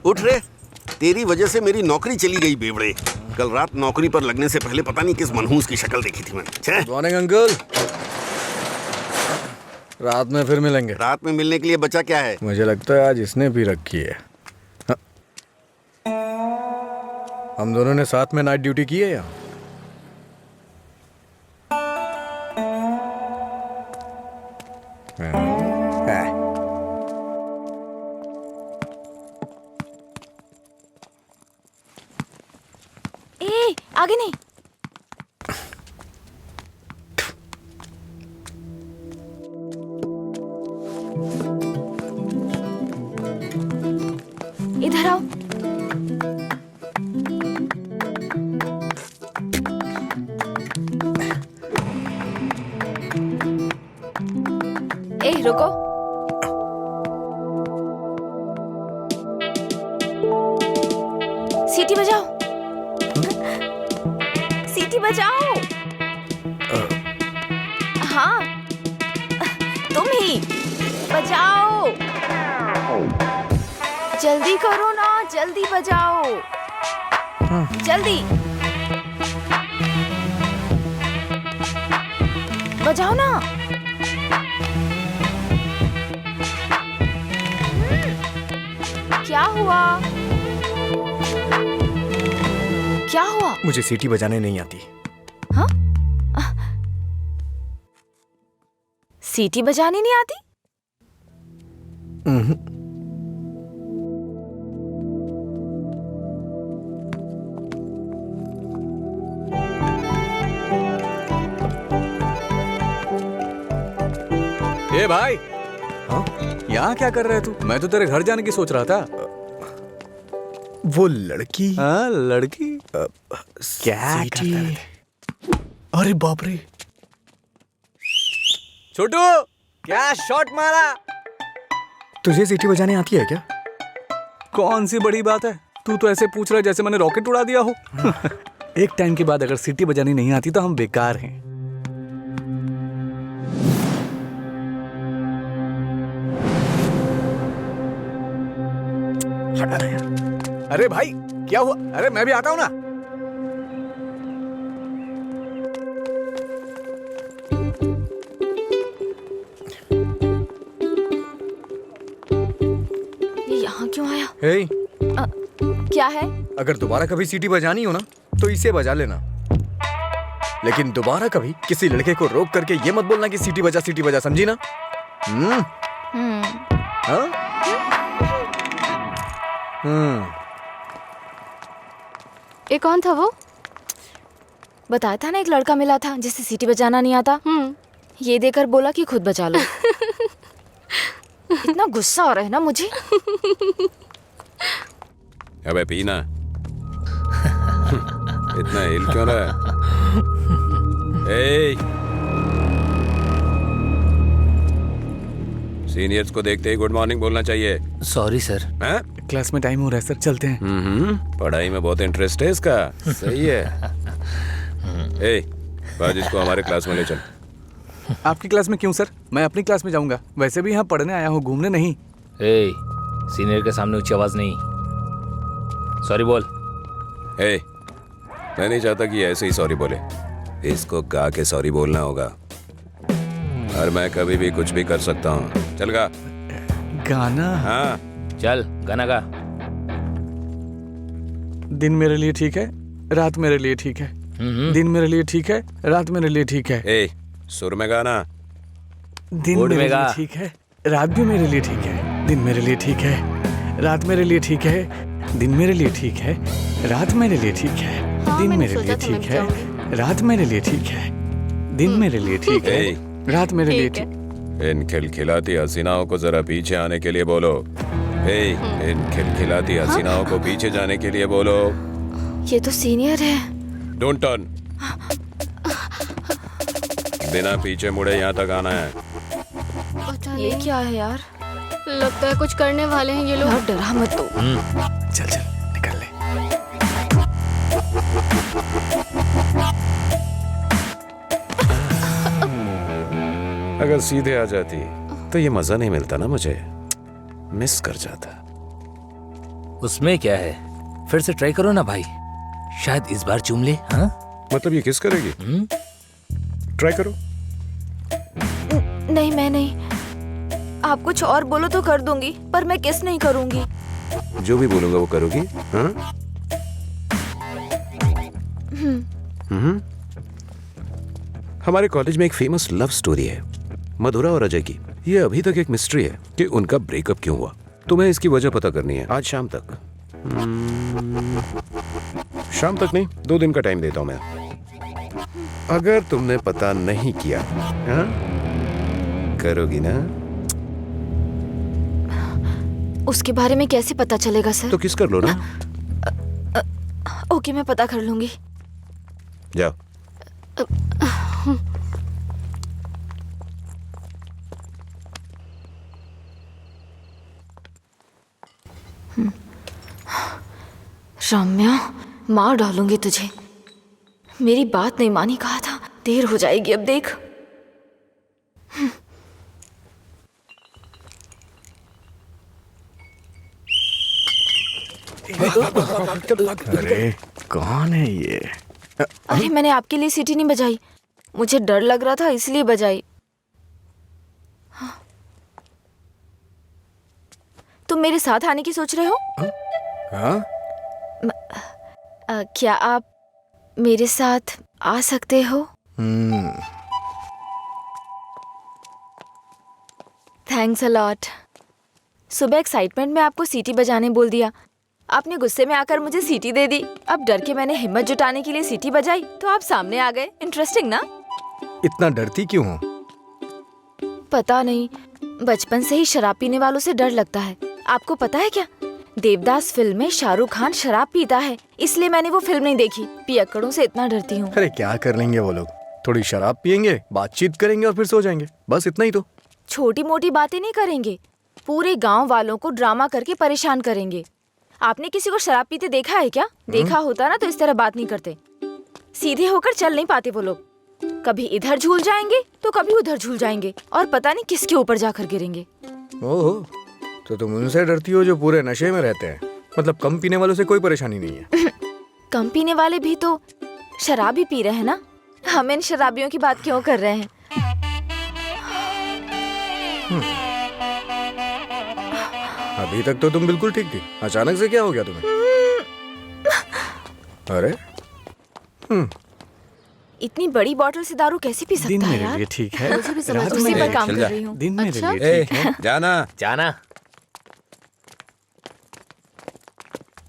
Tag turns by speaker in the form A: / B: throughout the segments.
A: उठ रे, तेरी वजह से मेरी नौकरी चली गई बेवड़े। कल रात नौकरी पर लगने से पहले पता नहीं किस मनहूस की शक्ल देखी थी मैंने।
B: मॉर्निंग अंकल, रात में फिर मिलेंगे।
A: रात में मिलने के लिए बचा क्या है?
B: मुझे लगता है आज इसने भी रखी है। हाँ। हम दोनों ने साथ में नाइट ड्यूटी की है या?
C: ए, आगे नहीं। इधर आओ। ए, रुको। सीटी बजाओ। सीटी बजाओ। हाँ, तुम ही बजाओ। जल्दी करो ना, जल्दी बजाओ। जल्दी बजाओ ना। क्या हुआ? क्या हुआ?
B: मुझे सीटी बजाने नहीं आती।
C: हाँ? सीटी बजानी नहीं आती?
D: ए भाई, हाँ? यहाँ क्या कर रहे तू? मैं तो तेरे घर जाने की सोच रहा था।
B: वो लड़की?
D: हाँ, लड़की क्या
B: सीटी?
D: करता है?
B: अरे बाप रे!
D: छोटू, क्या शॉट मारा?
B: तुझे सीटी बजाने आती है क्या?
D: कौन सी बड़ी बात है? तू तो ऐसे पूछ रहा है जैसे मैंने रॉकेट उड़ा दिया हो। एक टाइम के बाद अगर सीटी बजानी नहीं आती तो हम बेकार हैं।
B: हटा ना यार।
D: अरे भाई, क्या हुआ? अरे मैं भी आता हूं ना।
C: ये यहाँ क्यों आया?
B: हे,
C: क्या है?
B: अगर दोबारा कभी सीटी बजानी हो ना तो इसे बजा लेना, लेकिन दोबारा कभी किसी लड़के को रोक करके ये मत बोलना कि सीटी बजा, समझी ना? हाँ?
C: ये कौन था वो? बताया था ना, एक लड़का मिला था जिसे सीटी बजाना नहीं आता। ये देकर बोला कि खुद बजा लो। इतना गुस्सा आ रहा है ना मुझे।
E: अबे पीना। इतना हिल क्यों रहा है? सीनियर्स को देखते ही गुड मॉर्निंग बोलना चाहिए।
F: Sorry sir.
E: हैं?
D: क्लास में टाइम हो रहा है सर, चलते हैं।
E: पढ़ाई में बहुत इंटरेस्ट है इसका। सही है। आज इसको हमारे क्लास में ले चल।
D: आपकी क्लास में क्यों सर? मैं अपनी क्लास में जाऊंगा। वैसे भी यहाँ पढ़ने आया हूँ, घूमने नहीं।
F: सीनियर के सामने ऊंची आवाज नहीं। सॉरी बोल।
E: मैं नहीं चाहता कि ऐसे ही सॉरी बोले। इसको गा के सॉरी बोलना होगा। और मैं कभी भी कुछ भी कर सकता हूँ। चल गा।
D: गाना?
E: हाँ
F: चल गाना गा।
D: दिन मेरे लिए ठीक है, रात मेरे लिए ठीक है। दिन मेरे लिए ठीक है, रात मेरे लिए ठीक है।
E: सुर में गाना।
D: दिन मेरे लिए ठीक है, रात भी मेरे लिए ठीक है। दिन मेरे लिए ठीक है, रात मेरे लिए ठीक है। दिन मेरे लिए ठीक है, रात मेरे लिए ठीक है। दिन मेरे लिए ठीक है, रात मेरे लिए ठीक है। दिन मेरे लिए ठीक है, रात मेरे लिए ठीक।
E: इन खिलखिलाती हसीनाओं को जरा पीछे आने के लिए बोलो। इन खिलखिलाती हसीनाओं को पीछे जाने के लिए बोलो।
C: ये तो सीनियर है।
E: Don't turn. बिना पीछे मुड़े यहाँ तक आना है।
C: ये क्या है यार?
G: लगता है कुछ करने वाले हैं ये लोग।
C: यार डरा मत तो।
D: चल चल निकल ले।
E: अगर सीधे आ जाती तो ये मजा नहीं मिलता ना, मुझे मिस कर जाता।
F: उसमें क्या है, फिर से ट्राई करो ना भाई, शायद इस बार चूम ले। हाँ
E: मतलब ये किस करेगी? ट्राई करो।
C: नहीं मैं नहीं, आप कुछ और बोलो तो कर दूंगी, पर मैं किस नहीं करूंगी।
E: जो भी बोलूंगा वो करोगी? हाँ? हमारे कॉलेज में एक फेमस लव स्टोरी है, मधुरा और अजय की। ये अभी तक एक मिस्ट्री है कि उनका ब्रेकअप क्यों हुआ। तुम्हें इसकी वजह पता करनी है आज शाम तक। शाम तक नहीं, 2 दिन का टाइम देता हूं मैं। अगर तुमने पता नहीं किया, हाँ? करोगी ना?
C: उसके बारे में कैसे पता चलेगा सर?
E: तो किस कर लो ना।
C: ओके मैं पता कर लूंगी।
E: जाओ।
C: रम्या, मार डालूंगी तुझे। मेरी बात नहीं मानी, कहा था। देर हो जाएगी अब देख।
D: अरे कौन है ये?
C: अरे मैंने आपके लिए सीटी नहीं बजाई, मुझे डर लग रहा था इसलिए बजाई। तुम मेरे साथ आने की सोच रहे हो?
B: हाँ?
C: क्या आप मेरे साथ आ सकते हो? Thanks a lot. सुबह एक्साइटमेंट में आपको सीटी बजाने बोल दिया, आपने गुस्से में आकर मुझे सीटी दे दी। अब डर के मैंने हिम्मत जुटाने के लिए सीटी बजाई तो आप सामने आ गए। इंटरेस्टिंग ना?
B: इतना डरती क्यों हो?
C: पता नहीं, बचपन से ही शराब पीने वालों से डर लगता है। आपको पता है क्या, देवदास फिल्म में शाहरुख खान शराब पीता है, इसलिए मैंने वो फिल्म नहीं देखी। पियक्कड़ों से इतना डरती हूँ।
B: अरे क्या कर लेंगे वो लोग, थोड़ी शराब पियेंगे, बातचीत करेंगे और फिर सो जाएंगे, बस इतना ही तो।
C: छोटी मोटी बातें नहीं करेंगे, पूरे गांव वालों को ड्रामा करके परेशान करेंगे। आपने किसी को शराब पीते देखा है क्या? देखा होता ना तो इस तरह बात नहीं करते। सीधे होकर चल नहीं पाते वो लोग, कभी इधर झूल जाएंगे तो कभी उधर झूल जाएंगे और पता नहीं किसके ऊपर जाकर गिरेंगे।
B: ओहो, तो तुम उनसे डरती हो जो पूरे नशे में रहते हैं। मतलब कम पीने वालों से कोई परेशानी नहीं है।
C: कम पीने वाले भी तो शराब ही पी रहे हैं ना, हम इन शराबियों की बात क्यों कर रहे हैं?
B: अभी तक तो तुम बिल्कुल ठीक थी, अचानक से क्या हो गया तुम्हें? अरे
C: इतनी बड़ी बोतल से दारू कैसे पी
D: दिन
C: सकता है
D: मेरे
C: यार?
D: लिए ठीक है,
C: मुझे भी समझ
D: रात
C: उसी
D: मेरे
C: पर काम
E: चल
C: कर
E: जा।
C: रही हूँ।
D: दिन मेरे
C: अच्छा?
D: लिए ठीक है।
E: जाना।
F: जाना।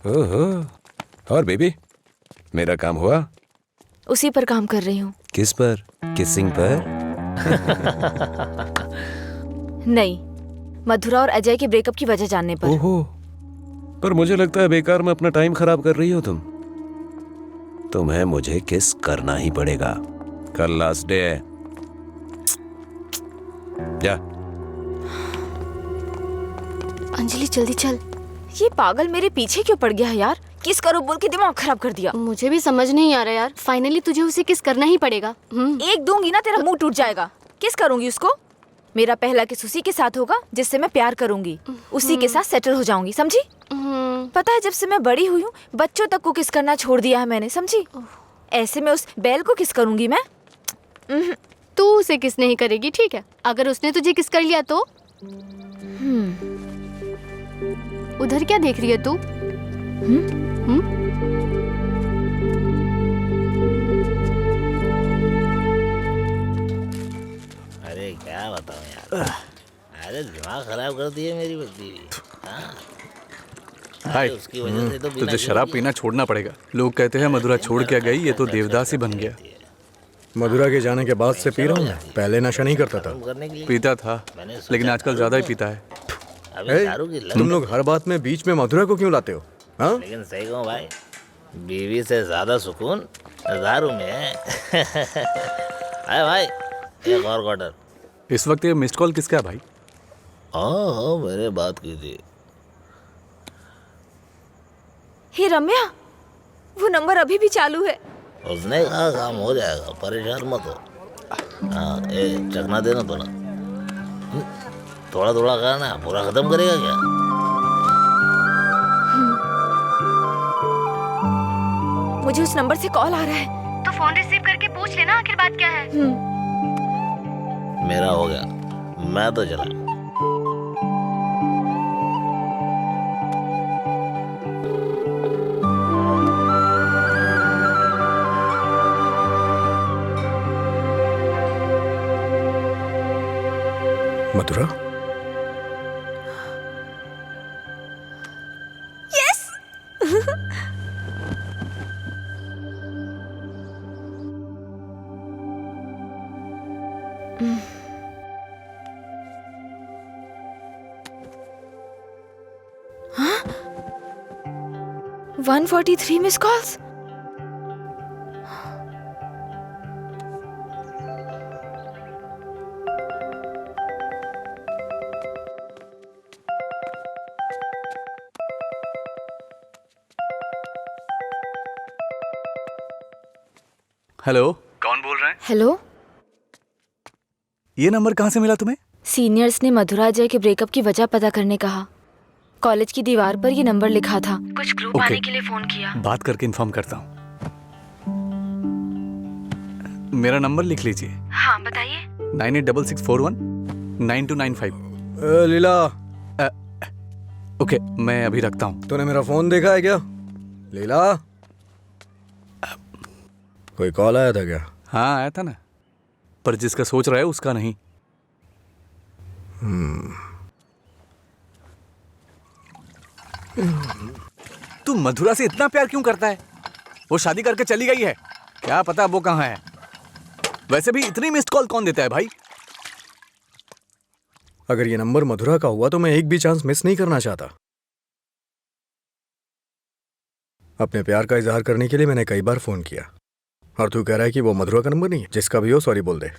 E: ओहो, और बेबी, मेरा काम हुआ?
C: उसी पर काम कर रही हूँ।
E: किस पर? किसिंग पर?
C: नहीं, मधुरा और अजय के ब्रेकअप की वजह जानने पर।
E: ओहो, पर मुझे लगता है बेकार में अपना टाइम खराब कर रही हो तुम। तुम्हें मुझे किस करना ही पड़ेगा, कल लास्ट डे है। जा।
C: अंजलि जल्दी चल। ये पागल मेरे पीछे क्यों पड़ गया है यार? किस करो बोल के दिमाग खराब कर दिया।
G: मुझे भी समझ नहीं आ रहा यार, फाइनली तुझे उसे किस करना ही पड़ेगा।
C: एक दूंगी ना तेरा मुंह टूट जाएगा। किस करूंगी उसको? मेरा पहला किस उसी के साथ होगा जिससे मैं प्यार करूंगी, उसी के साथ सेटल हो जाऊंगी, समझी? पता है जब से मैं बड़ी हुई हूँ बच्चों तक को किस करना छोड़ दिया है मैंने, समझी? ऐसे में उस बैल को किस करूंगी मैं?
G: तू उसे किस नहीं करेगी, ठीक है? अगर उसने तुझे किस कर लिया तो? उधर क्या देख रही है तू?
F: अरे क्या बताऊं यार, अरे दिमाग खराब कर दिए मेरी बच्ची।
D: हाय,
F: उसकी वजह से तो
D: तुझे शराब पीना छोड़ना पड़ेगा। लोग कहते हैं मधुरा छोड़ के गई, ये तो देवदास ही बन गया।
B: मधुरा के जाने के बाद से पी रहा हूँ मैं, पहले नशा नहीं करता था।
F: करने के लिए
D: पीता था, लेकिन आजकल ज्यादा ही पीता है।
F: अभी
B: ए,
F: दारू की लत।
B: तुम लोग हर बात में बीच में मधुरा को क्यों लाते हो? हाँ?
F: लेकिन सही कहूँ भाई, बीवी से ज्यादा सुकून दारू में है। अरे भाई, एक और क्वार्टर।
D: इस वक्त ये मिस्ड कॉल किसका है भाई?
F: हाँ मैंने बात की थी।
C: हे रम्या, वो नंबर अभी भी चालू है।
F: उसने कहा काम हो जाएगा, परेशान मत हो। हाँ, चखना देना थोड़ा थोड़ा थोड़ा खाना, पूरा खत्म करेगा क्या?
C: मुझे उस नंबर से कॉल आ रहा है।
G: तो फोन रिसीव करके पूछ लेना आखिर बात क्या है।
F: मेरा हो गया, मैं तो चला।
B: मधुरा,
C: हाँ? 143 मिस कॉल्स।
D: हेलो, कौन बोल रहा है?
C: हेलो,
D: ये नंबर कहाँ से मिला तुम्हें?
C: सीनियर्स ने मधुरा अजय के ब्रेकअप की वजह पता करने कहा। कॉलेज की दीवार पर ये नंबर लिखा था। कुछ क्लू पाने के लिए फोन किया।
D: बात करके इन्फॉर्म करता हूँ। मेरा नंबर लिख लीजिए।
C: हाँ बताइए।
D: 9866419295।
B: लीला,
D: ओके, मैं अभी रखता हूँ।
B: तूने मेरा फोन देखा है क्या? लीला, कोई कॉल आया था क्या?
D: हाँ आया था ना, पर जिसका सोच रहा है उसका नहीं। तू मधुरा से इतना प्यार क्यों करता है? वो शादी करके चली गई है, क्या पता वो कहाँ है। वैसे भी इतनी मिस्ड कॉल कौन देता है भाई?
B: अगर ये नंबर मधुरा का हुआ तो मैं एक भी चांस मिस नहीं करना चाहता। अपने प्यार का इजहार करने के लिए मैंने कई बार फोन किया, और तू कह रहा है कि वो मधुरा का नंबर नहीं है? जिसका भी हो सॉरी बोल दे।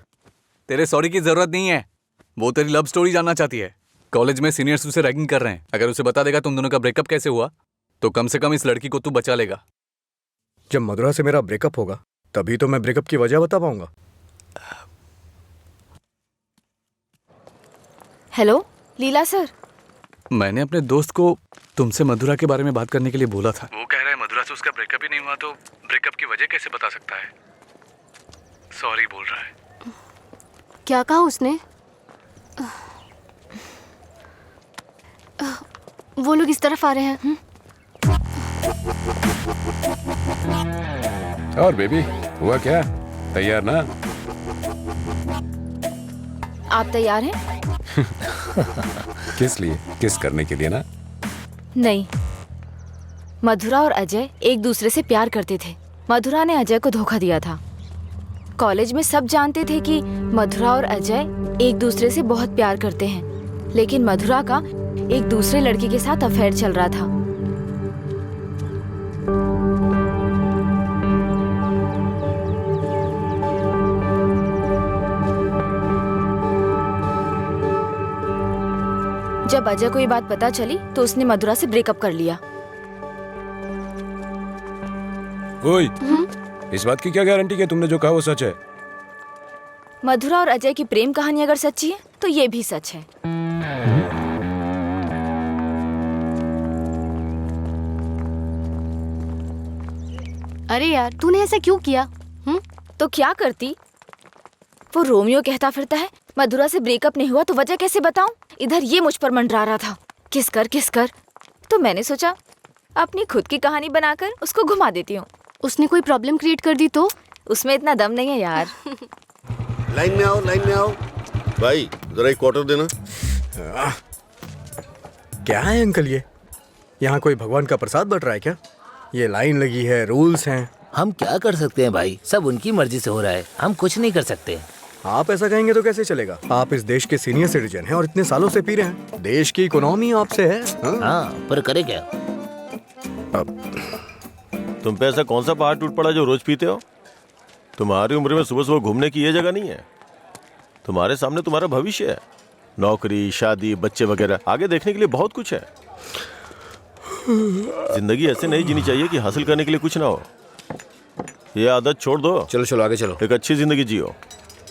D: तेरे सॉरी की जरूरत नहीं है, वो तेरी लव स्टोरी जानना चाहती है। कॉलेज में सीनियर्स उसे रैगिंग कर रहे हैं। अगर उसे बता देगा तुम दोनों का ब्रेकअप कैसे हुआ तो कम से कम इस लड़की को तू बचा लेगा।
B: जब मधुरा से मेरा ब्रेकअप होगा तभी तो मैं ब्रेकअप की वजह बता पाऊंगा।
C: हेलो लीला सर,
D: मैंने अपने दोस्त को तुमसे मधुरा के बारे में बात करने के लिए बोला था। वो कह रहा है मधुरा से उसका ब्रेकअप ही नहीं हुआ तो ब्रेकअप की वजह कैसे बता सकता है। सॉरी बोल रहा है।
G: क्या कहा उसने? वो लोग इस तरफ आ रहे हैं।
E: और बेबी, हुआ क्या? तैयार ना?
C: आप तैयार हैं?
E: किस लिए? किस करने के लिए ना?
C: नहीं, मधुरा और अजय एक दूसरे से प्यार करते थे। मधुरा ने अजय को धोखा दिया था। कॉलेज में सब जानते थे कि मधुरा और अजय एक दूसरे से बहुत प्यार करते हैं, लेकिन मधुरा का एक दूसरे लड़के के साथ अफेयर चल रहा था। जब अजय को ये बात पता चली तो उसने मधुरा से ब्रेकअप कर लिया।
E: ओए, इस बात की क्या गारंटी कि तुमने जो कहा वो सच है?
C: मधुरा और अजय की प्रेम कहानी अगर सच्ची है तो ये भी सच है।
G: अरे यार, तूने ऐसा क्यों किया?
C: तो क्या करती? वो रोमियो कहता फिरता है मधुरा से ब्रेकअप नहीं हुआ तो वजह कैसे बताऊं? इधर ये मुझ पर मंडरा रहा था, किस कर। तो मैंने सोचा अपनी खुद की कहानी बनाकर उसको घुमा देती हूँ।
G: उसने कोई प्रॉब्लम क्रिएट कर दी तो?
C: उसमें इतना दम नहीं है यार।
A: लाइन में आओ, लाइन में आओ। भाई जरा एक क्वार्टर देना।
B: क्या है अंकल ये? यहाँ कोई भगवान का प्रसाद बट रहा है क्या? ये लाइन लगी है, रूल्स हैं।
F: हम क्या कर सकते हैं भाई, सब उनकी मर्जी से हो रहा है, हम कुछ नहीं कर सकते।
B: आप ऐसा कहेंगे तो कैसे चलेगा? आप इस देश के सीनियर सिटीजन हैं और इतने सालों से पी रहे हैं। देश की इकोनॉमी आपसे है।
F: हाँ, पर करे क्या?
H: तुम पे ऐसा कौन सा पहाड़ टूट पड़ा जो रोज पीते हो? तुम्हारी उम्र में सुबह सुबह घूमने की ये जगह नहीं है। तुम्हारे सामने तुम्हारा भविष्य है, नौकरी, शादी, बच्चे वगैरह। आगे देखने के लिए बहुत कुछ है। जिंदगी ऐसे नहीं जीनी चाहिए कि हासिल करने के लिए कुछ ना हो। ये आदत छोड़ दो।
B: चलो चलो आगे चलो।
H: एक अच्छी जिंदगी जियो।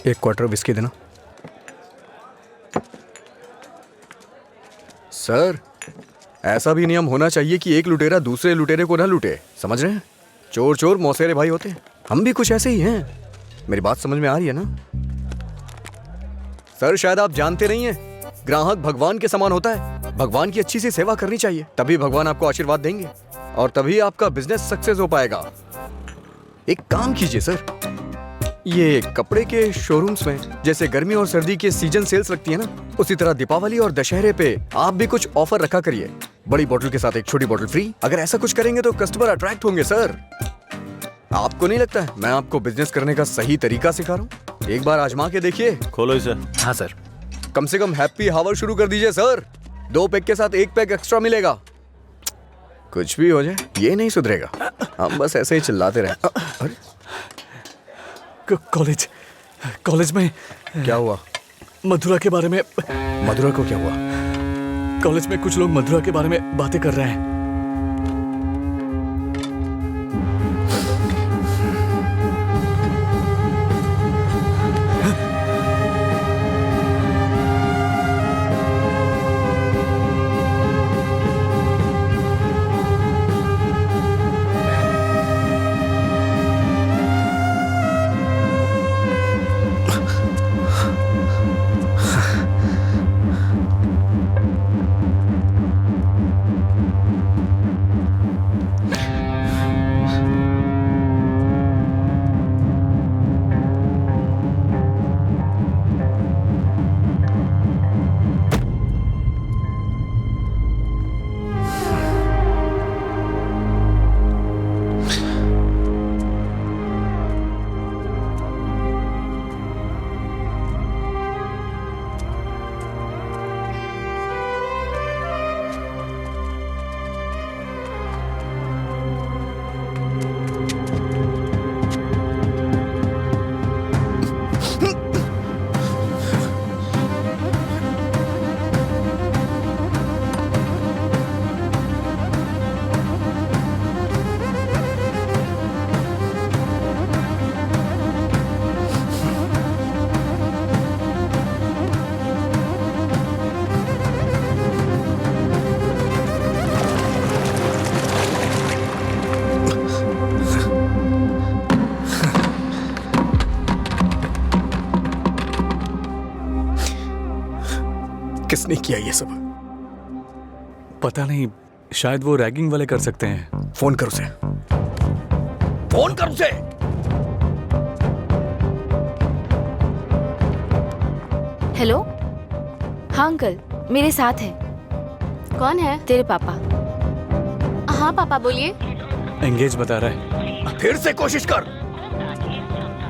B: एक क्वार्टर विस्की देना। सर, ऐसा भी नियम होना चाहिए कि एक लुटेरा दूसरे लुटेरे को ना लूटे, समझ रहे हैं? चोर चोर मौसेरे भाई होते हैं, हम भी कुछ ऐसे ही हैं। मेरी बात समझ में आ रही है ना? सर शायद आप जानते नहीं हैं, ग्राहक भगवान के समान होता है। भगवान की अच्छी सी सेवा करनी चाहिए, तभी भगवान आपको आशीर्वाद देंगे और तभी आपका बिजनेस सक्सेस हो पाएगा। एक काम कीजिए सर, ये कपड़े के शोरूम्स में जैसे गर्मी और सर्दी के सीजन सेल्स लगती है ना, उसी तरह दीपावली और दशहरे पे आप भी कुछ ऑफर रखा करिए। बड़ी बोतल के साथ एक छोटी बोतल फ्री। अगर ऐसा कुछ करेंगे तो कस्टमर अट्रैक्ट होंगे सर। आपको नहीं लगता है मैं आपको बिजनेस करने का सही तरीका सिखा रहा हूँ? एक बार आजमा के देखिए।
H: खोलो इसे।
B: हाँ सर। कम से कम हैप्पी हावर शुरू कर दीजिए सर। 2 पैक के साथ 1 पैक एक्स्ट्रा मिलेगा। कुछ भी हो जाए ये नहीं सुधरेगा, हम बस ऐसे ही चिल्लाते रहे। अरे
D: कॉलेज में
B: क्या हुआ?
D: मधुरा के बारे में।
B: मधुरा को क्या हुआ?
D: कॉलेज में कुछ लोग मधुरा के बारे में बातें कर रहे हैं।
B: किसने किया ये सब?
D: पता नहीं, शायद वो रैगिंग वाले कर सकते हैं।
B: फोन कर उसे। फोन कर उसे।
C: हेलो। हाँ अंकल, मेरे साथ है।
G: कौन है?
C: तेरे पापा।
G: हाँ पापा बोलिए।
D: एंगेज बता रहा है।
B: फिर से कोशिश कर।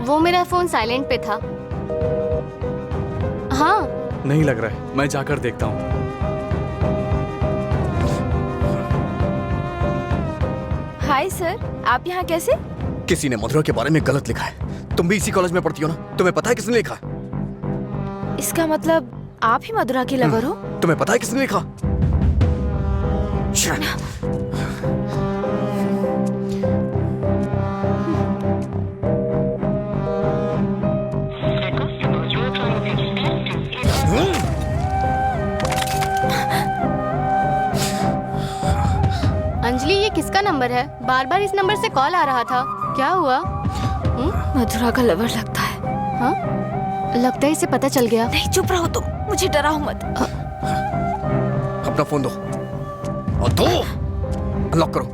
G: वो मेरा फोन साइलेंट पे था। हाँ
D: नहीं लग रहा है, मैं जाकर देखता हूँ।
C: हाय सर, आप यहाँ कैसे?
B: किसी ने मधुरा के बारे में गलत लिखा है। तुम भी इसी कॉलेज में पढ़ती हो ना? तुम्हें पता है किसने लिखा?
C: इसका मतलब आप ही मधुरा के लवर हो?
B: तुम्हें पता है किसने लिखा?
G: अंजलि, ये किसका नंबर है? बार बार इस नंबर से कॉल आ रहा था, क्या हुआ?
C: मधुरा का लवर लगता है।
G: हाँ, लगता है इसे पता चल गया।
C: नहीं चुप रहो तुम, मुझे डराओ मत।
B: अपना फोन दो और दो। अनलॉक करो।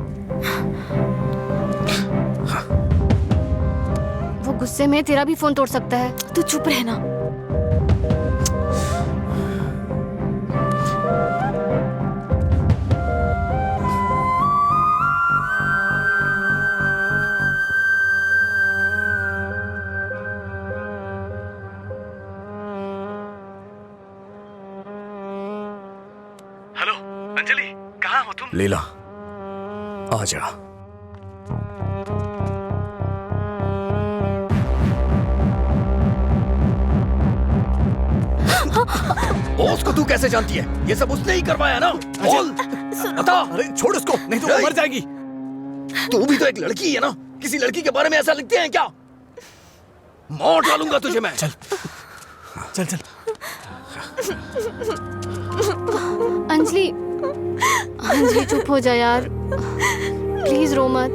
G: वो गुस्से में तेरा भी फोन तोड़ सकता है।
C: तू चुप रहना।
D: हेलो अंजलि, कहाँ हो तुम?
B: लीला, आ जा। उसको तू कैसे जानती है? ये सब उसने ही करवाया ना? बोल, बता। अरे छोड़ उसको, नहीं तो वो मर जाएगी। तू भी तो एक लड़की है ना? किसी लड़की के बारे में ऐसा लिखते हैं क्या? मौत डालूंगा तुझे मैं।
D: चल चल चल।
G: अंजलि, अंजलि चुप हो जा यार, प्लीज रो मत।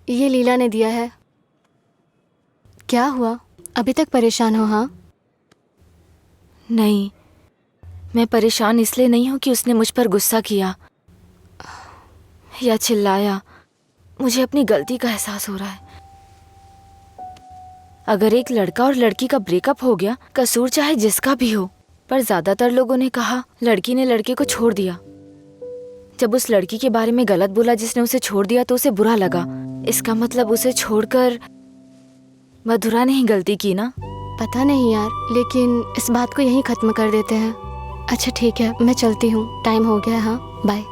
G: ये लीला ने दिया है। क्या हुआ, अभी तक परेशान हो? हाँ,
C: नहीं, मैं परेशान इसलिए नहीं हूँ कि उसने मुझ पर गुस्सा किया या चिल्लाया। मुझे अपनी गलती का एहसास हो रहा है। अगर एक लड़का और लड़की का ब्रेकअप हो गया, कसूर चाहे जिसका भी हो, पर ज्यादातर लोगों ने कहा लड़की ने लड़के को छोड़ दिया। जब उस लड़की के बारे में गलत बोला जिसने उसे छोड़ दिया तो उसे बुरा लगा। इसका मतलब उसे छोड़कर मधुरा ने ही गलती की ना?
G: पता नहीं यार, लेकिन इस बात को यहीं खत्म कर देते हैं। अच्छा ठीक है, मैं चलती हूँ, टाइम हो गया। हाँ, बाय।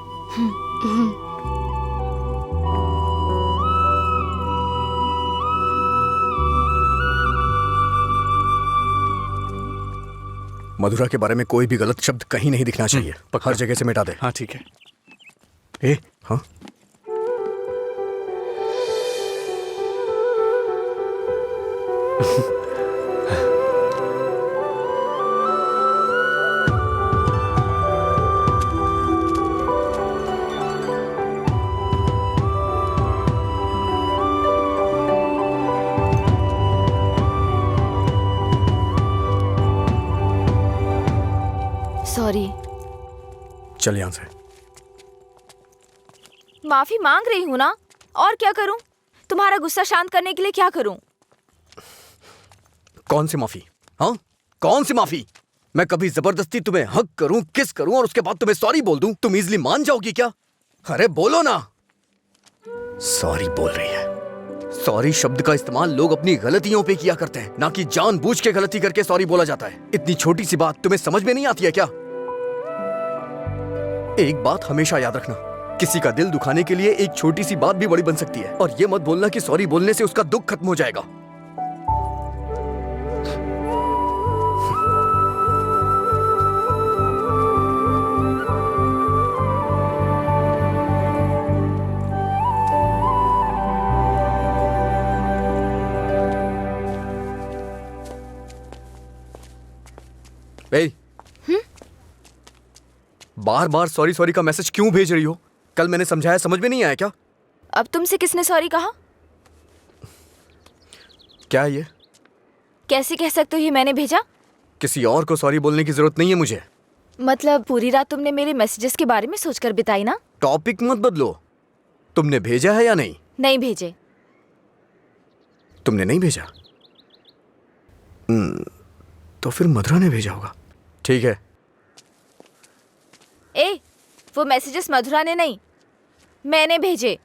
B: मधुरा के बारे में कोई भी गलत शब्द कहीं नहीं दिखना चाहिए। हर जगह से मिटा दे।
D: हाँ ठीक है।
B: ए, हाँ,
C: सॉरी।
B: चल यहाँ से।
C: माफी मांग रही हूँ ना, और क्या करूँ? तुम्हारा गुस्सा शांत करने के लिए क्या करूँ?
B: कौन सी माफी? हाँ, कौन सी माफी? मैं कभी जबरदस्ती तुम्हें हक करूं, किस करूं और उसके बाद तुम्हें सॉरी बोल दूं? तुम इजीली मान जाओगी क्या? अरे बोलो ना। सॉरी बोल रही है। सॉरी शब्द का इस्तेमाल लोग अपनी गलतियों पे किया करते हैं, ना कि जानबूझ के गलती करके सॉरी बोला जाता है। इतनी छोटी सी बात तुम्हें समझ में नहीं आती है क्या? एक बात हमेशा याद रखना, किसी का दिल दुखाने के लिए एक छोटी सी बात भी बड़ी बन सकती है। और ये मत बोलना कि सॉरी बोलने से उसका दुख खत्म हो जाएगा। बार बार सॉरी सॉरी का मैसेज क्यों भेज रही हो? कल मैंने समझाया, समझ में नहीं आया क्या?
C: अब तुमसे किसने सॉरी कहा?
B: क्या ये?
C: कैसे कह सकते हो ये मैंने भेजा?
B: किसी और को सॉरी बोलने की जरूरत नहीं है मुझे।
C: मतलब पूरी रात तुमने मेरे मैसेजेस के बारे में सोचकर बिताई ना?
B: टॉपिक मत बदलो। तुमने भेजा है या नहीं?
C: नहीं भेजे।
B: तुमने नहीं भेजा? तो फिर मधुरा ने भेजा होगा। ठीक है।
C: ए, वो मैसेजेस मधुरा ने नहीं, मैंने भेजे।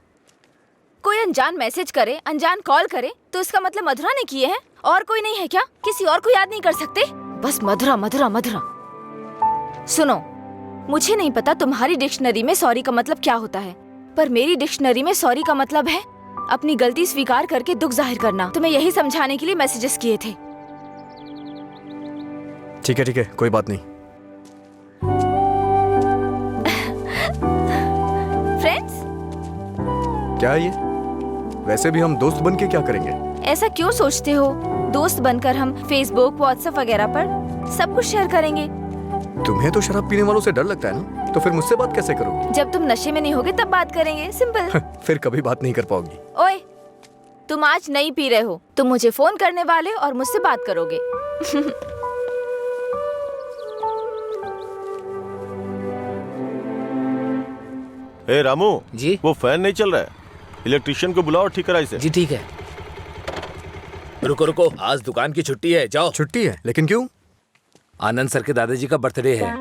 C: कोई अनजान मैसेज करे, अनजान कॉल करे तो इसका मतलब मधुरा ने किए हैं? और कोई नहीं है क्या? किसी और को याद नहीं कर सकते? बस मधुरा मधुरा मधुरा। सुनो, मुझे नहीं पता तुम्हारी डिक्शनरी में सॉरी का मतलब क्या होता है, पर मेरी डिक्शनरी में सॉरी का मतलब है अपनी गलती स्वीकार करके दुख जाहिर करना। तुम्हें यही समझाने के लिए मैसेजेस किए थे।
B: ठीक है, कोई बात नहीं।
C: फ्रेंड्स?
B: क्या ये? वैसे भी हम दोस्त बन के क्या करेंगे?
C: ऐसा क्यों सोचते हो? दोस्त बनकर हम फेसबुक, व्हाट्सएप वगैरह पर सब कुछ शेयर करेंगे।
B: तुम्हें तो शराब पीने वालों से डर लगता है ना, तो फिर मुझसे बात कैसे करोगी?
C: जब तुम नशे में नहीं होगे तब बात करेंगे, सिंपल।
B: फिर कभी बात नहीं कर पाओगी।
C: ओए, तुम आज नहीं पी रहे हो, तुम मुझे फोन करने वाले और मुझसे बात करोगे।
H: ए रामू
F: जी?
H: वो फैन नहीं चल रहा है, इलेक्ट्रिशियन को बुलाओ, ठीक करा इसे।
F: जी ठीक है। रुको रुको, आज दुकान की छुट्टी है, जाओ।
B: छुट्टी है? लेकिन क्यों?
F: आनंद सर के दादाजी का बर्थडे है।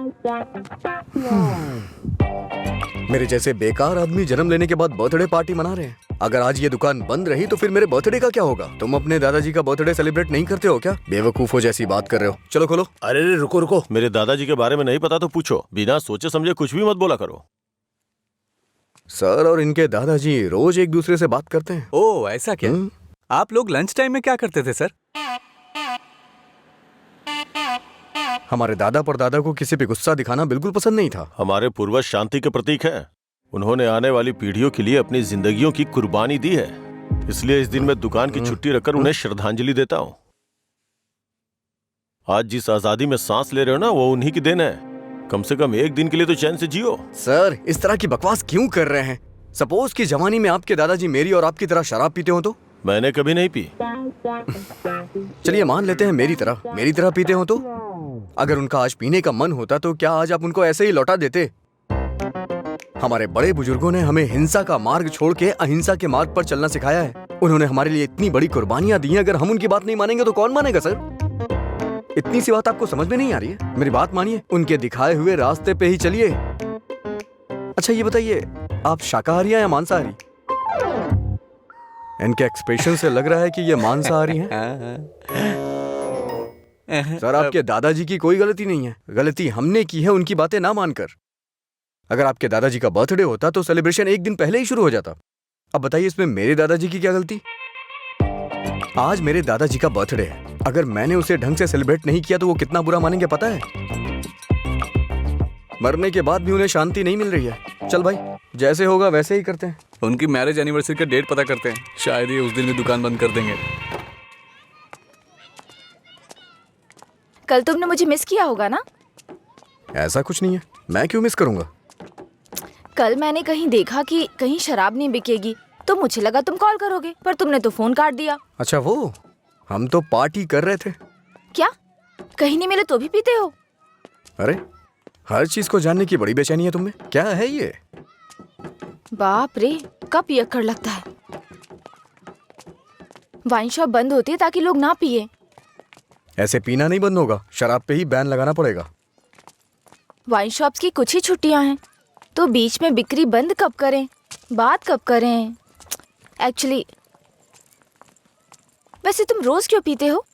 B: मेरे जैसे बेकार आदमी जन्म लेने के बाद बर्थडे पार्टी मना रहे हैं। अगर आज ये दुकान बंद रही तो फिर मेरे बर्थडे का क्या होगा? तुम अपने दादाजी का बर्थडे सेलिब्रेट नहीं करते हो क्या? बेवकूफों जैसी बात कर रहे हो। चलो खोलो।
F: अरे रुको रुको,
H: मेरे दादाजी के बारे में नहीं पता तो पूछो, बिना सोचे समझे कुछ भी मत बोला करो।
B: सर और इनके दादाजी रोज एक दूसरे से बात करते हैं।
D: ओह ऐसा क्या? आप लोग लंच टाइम में क्या करते थे सर?
B: हमारे दादा परदादा को किसी पे गुस्सा दिखाना बिल्कुल पसंद नहीं था।
H: हमारे पूर्वज शांति के प्रतीक हैं। उन्होंने आने वाली पीढ़ियों के लिए अपनी जिंदगियों की कुर्बानी दी है, इसलिए इस दिन मैं दुकान की छुट्टी रखकर उन्हें श्रद्धांजलि देता हूँ। आज जिस आजादी में सांस ले रहे हो ना, वो उन्हीं की देन है। कम से कम एक दिन के लिए तो चैन से जियो।
B: सर इस तरह की बकवास क्यों कर रहे हैं? सपोज कि जवानी में आपके दादाजी मेरी और आपकी तरह शराब पीते हो तो?
H: मैंने कभी नहीं पी।
B: चलिए मान लेते हैं मेरी तरह पीते हो तो? अगर उनका आज पीने का मन होता तो क्या आज आप उनको ऐसे ही लौटा देते? हमारे बड़े बुजुर्गों ने हमें हिंसा का मार्ग छोड़ के अहिंसा के मार्ग पर चलना सिखाया है। उन्होंने हमारे लिए इतनी बड़ी कुर्बानियां दी हैं, अगर हम उनकी बात नहीं मानेंगे तो कौन मानेगा सर? इतनी सी बात आपको समझ में नहीं आ रही है? मेरी बात मानिए, उनके दिखाए हुए रास्ते पे ही चलिए। अच्छा ये बताइए, आप शाकाहारी हैं या मांसाहारी? इनके एक्सप्रेशन से लग रहा है कि ये मांसाहारी हैं। सर आपके दादाजी की कोई गलती नहीं है, गलती हमने की है उनकी बातें ना मानकर। अगर आपके दादाजी का बर्थडे होता तो सेलिब्रेशन एक दिन पहले ही शुरू हो जाता। अब बताइए इसमें मेरे दादाजी की क्या गलती? आज मेरे दादाजी का बर्थडे है, अगर मैंने उसे ढंग से सेलिब्रेट नहीं किया तो वो कितना बुरा मानेंगे पता है? मरने के बाद भी उन्हें शांति नहीं मिल रही है। चल भाई, जैसे होगा वैसे ही करते हैं।
D: उनकी मैरिज एनिवर्सरी का डेट पता करते हैं, शायद ये उस दिन भी दुकान बंद कर देंगे।
C: कल तुमने मुझे मिस किया होगा ना?
B: ऐसा कुछ नहीं है, मैं क्यों मिस करूंगा?
C: कल मैंने कहीं देखा कि कहीं शराब नहीं बिकेगी, तो मुझे लगा तुम कॉल करोगे, पर तुमने तो फोन काट दिया।
B: अच्छा वो, हम तो पार्टी कर रहे थे।
C: क्या कहीं नहीं मिले तो भी पीते हो?
B: अरे हर चीज को जानने की बड़ी बेचैनी है तुम्हें, क्या है ये?
C: बाप रे, कब पियक्कड़ लगता है। वाइन शॉप बंद होती है ताकि लोग ना पिए।
B: ऐसे पीना नहीं बंद होगा, शराब पे ही बैन लगाना पड़ेगा।
C: वाइन शॉप्स की कुछ ही छुट्टियां हैं, तो बीच में बिक्री बंद कब करें, बात कब करें? एक्चुअली वैसे तुम रोज क्यों पीते हो?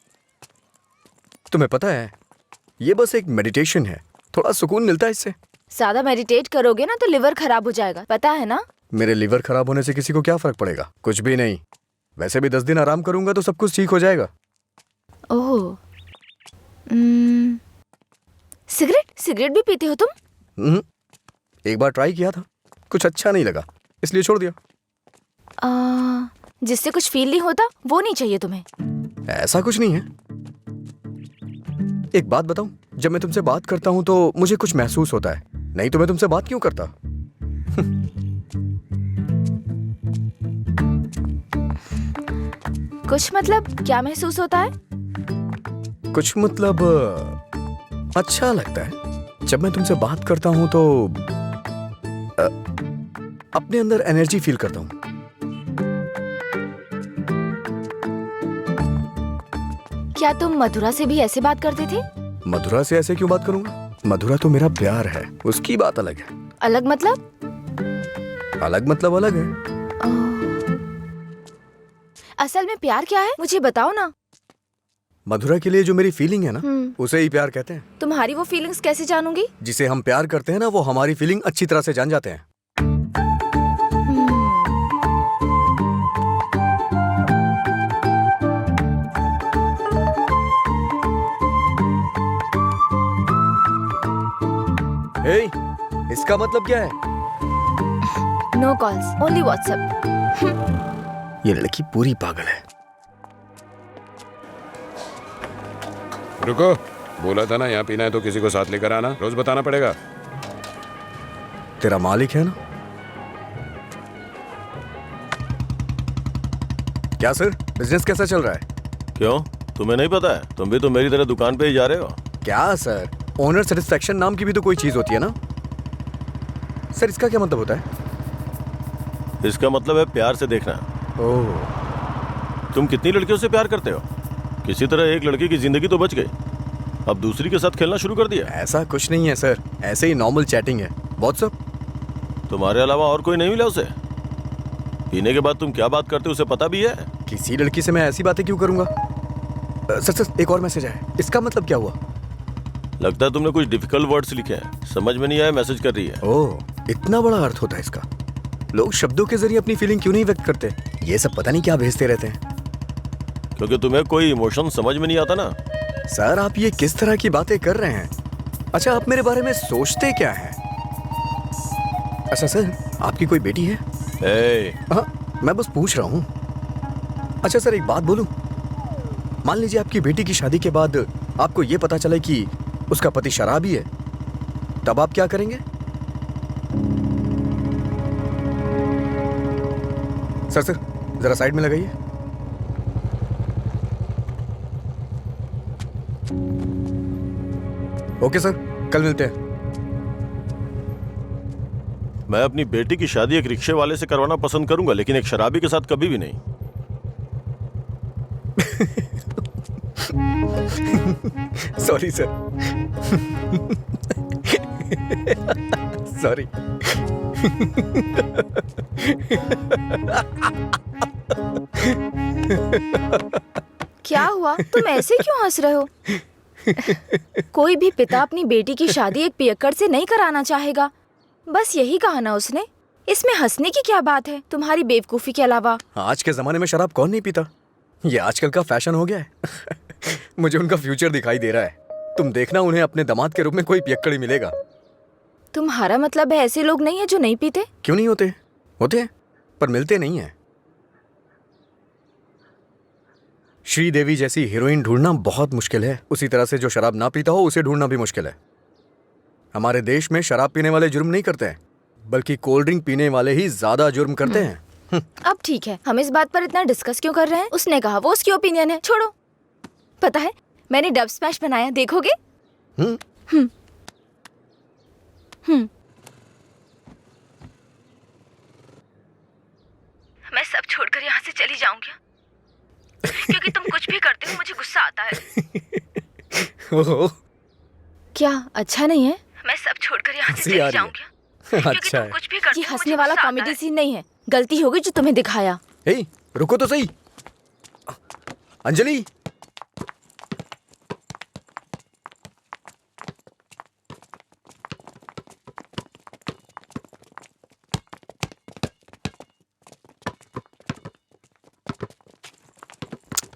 B: तुम्हें पता है ये बस एक मेडिटेशन है, थोड़ा सुकून मिलता है इससे।
C: ज्यादा मेडिटेट करोगे ना तो लिवर खराब हो जाएगा, पता है ना?
B: मेरे लिवर खराब होने से किसी को क्या फर्क पड़ेगा? कुछ भी नहीं। वैसे भी 10 दिन आराम करूंगा तो सब कुछ ठीक हो जाएगा।
C: ओह, सिगरेट भी पीते हो तुम?
B: एक बार ट्राई किया था, कुछ अच्छा नहीं लगा, इसलिए छोड़ दिया।
C: जिससे कुछ फील नहीं होता वो नहीं चाहिए तुम्हें?
B: ऐसा कुछ नहीं है। एक बात बताऊं, जब मैं तुमसे बात करता हूं तो मुझे कुछ महसूस होता है, नहीं तो मैं तुमसे बात क्यों करता?
C: कुछ मतलब क्या महसूस होता है?
B: कुछ मतलब अच्छा लगता है। जब मैं तुमसे बात करता हूं तो अपने अंदर एनर्जी फील करता हूं।
C: क्या तुम मधुरा से भी ऐसे बात करते थे?
B: मधुरा से ऐसे क्यों बात करूंगा? मधुरा तो मेरा प्यार है, उसकी बात अलग है।
C: अलग मतलब?
B: अलग मतलब अलग है।
C: असल में प्यार क्या है मुझे बताओ ना।
B: मधुरा के लिए जो मेरी फीलिंग है ना, उसे ही प्यार कहते हैं।
C: तुम्हारी वो फीलिंग्स कैसे जानूंगी?
B: जिसे हम प्यार करते हैं ना, वो हमारी फीलिंग अच्छी तरह से जान जाते हैं। हे, इसका मतलब क्या है?
C: No calls, only WhatsApp.
B: ये लड़की पूरी पागल है।
E: रुको, बोला था ना यहाँ पीना है तो किसी को साथ लेकर आना, रोज बताना पड़ेगा।
B: तेरा मालिक है ना? क्या सर, बिजनेस कैसा चल रहा है?
H: क्यों, तुम्हें नहीं पता है? तुम भी तो मेरी तरह दुकान पे ही जा रहे हो।
B: क्या सर, ओनर सेटिस्फैक्शन नाम की भी तो कोई चीज होती है ना सर? इसका क्या मतलब होता है?
H: इसका मतलब है प्यार से देखना।
B: ओह,
H: तुम कितनी लड़कियों से प्यार करते हो? किसी तरह एक लड़की की जिंदगी तो बच गई, अब दूसरी के साथ खेलना शुरू कर दिया।
B: ऐसा कुछ नहीं है सर, ऐसे ही नॉर्मल चैटिंग है। व्हाट्सएप?
H: तुम्हारे अलावा और कोई नहीं मिला उसे? पीने के बाद तुम क्या बात करते हो उसे पता भी है?
B: किसी लड़की से मैं ऐसी बातें क्यों करूंगा? सर एक और मैसेज आया, इसका मतलब क्या हुआ?
H: लगता है तुमने कुछ डिफिकल्ट वर्ड्स लिखे हैं, समझ में नहीं आया, मैसेज कर रही है।
B: ओह, इतना बड़ा अर्थ होता है इसका। लोग शब्दों के जरिए अपनी फीलिंग क्यों नहीं व्यक्त करते? ये सब पता नहीं क्या भेजते रहते हैं।
H: क्योंकि तुम्हें कोई इमोशन समझ में नहीं आता ना।
B: सर आप ये किस तरह की बातें कर रहे हैं? अच्छा, आप मेरे बारे में सोचते क्या हैं? अच्छा सर, आपकी कोई बेटी है? हाँ, मैं बस पूछ रहा हूँ। अच्छा सर, एक बात बोलूं? मान लीजिए आपकी बेटी की शादी के बाद आपको ये पता चले कि उसका पति शराबी है, तब आप क्या करेंगे? सर जरा साइड में लगाइए। ओके सर, कल मिलते हैं।
H: मैं अपनी बेटी की शादी एक रिक्शे वाले से करवाना पसंद करूंगा, लेकिन एक शराबी के साथ कभी भी नहीं।
B: Sorry sir. सॉरी।
C: क्या हुआ, तुम ऐसे क्यों हंस रहे हो? कोई भी पिता अपनी बेटी की शादी एक पियक्कड़ से नहीं कराना चाहेगा। बस यही कहा ना उसने। इसमें हंसने की क्या बात है तुम्हारी बेवकूफी के अलावा?
B: आज के जमाने में शराब कौन नहीं पीता? ये आजकल का फैशन हो गया है। मुझे उनका फ्यूचर दिखाई दे रहा है। तुम देखना, उन्हें अपने दामाद के रूप में कोई पियक्कड़ ही मिलेगा।
C: तुम्हारा मतलब है ऐसे लोग नहीं है जो नहीं पीते?
B: क्यों नहीं होते? होते हैं, पर मिलते नहीं हैं। श्रीदेवी जैसी हीरोइन ढूंढना बहुत मुश्किल है। उसी तरह से जो शराब ना पीता हो उसे ढूंढना भी मुश्किल है। हमारे देश में शराब पीने वाले जुर्म नहीं करते हैं, बल्कि कोल्ड ड्रिंक पीने वाले ही ज्यादा जुर्म करते हैं।
C: अब ठीक है, हम इस बात पर इतना डिस्कस क्यों कर रहे हैं? उसने कहा, वो उसकी ओपिनियन है, छोड़ो। पता है मैंने डब स्मैश बनाया, देखोगे? मैं सब छोड़कर यहाँ से चली जाऊंगी क्योंकि तुम कुछ भी करते हो मुझे गुस्सा आता है।
B: ओहो,
C: क्या अच्छा नहीं है? मैं सब छोड़कर यहाँ से चली जाऊंगी क्योंकि
B: अच्छा
C: तुम
B: है।
C: कुछ भी करते हो। ये हंसने वाला कॉमेडी सीन नहीं है, गलती होगी जो तुम्हें दिखाया।
B: ए, रुको तो सही। अंजलि,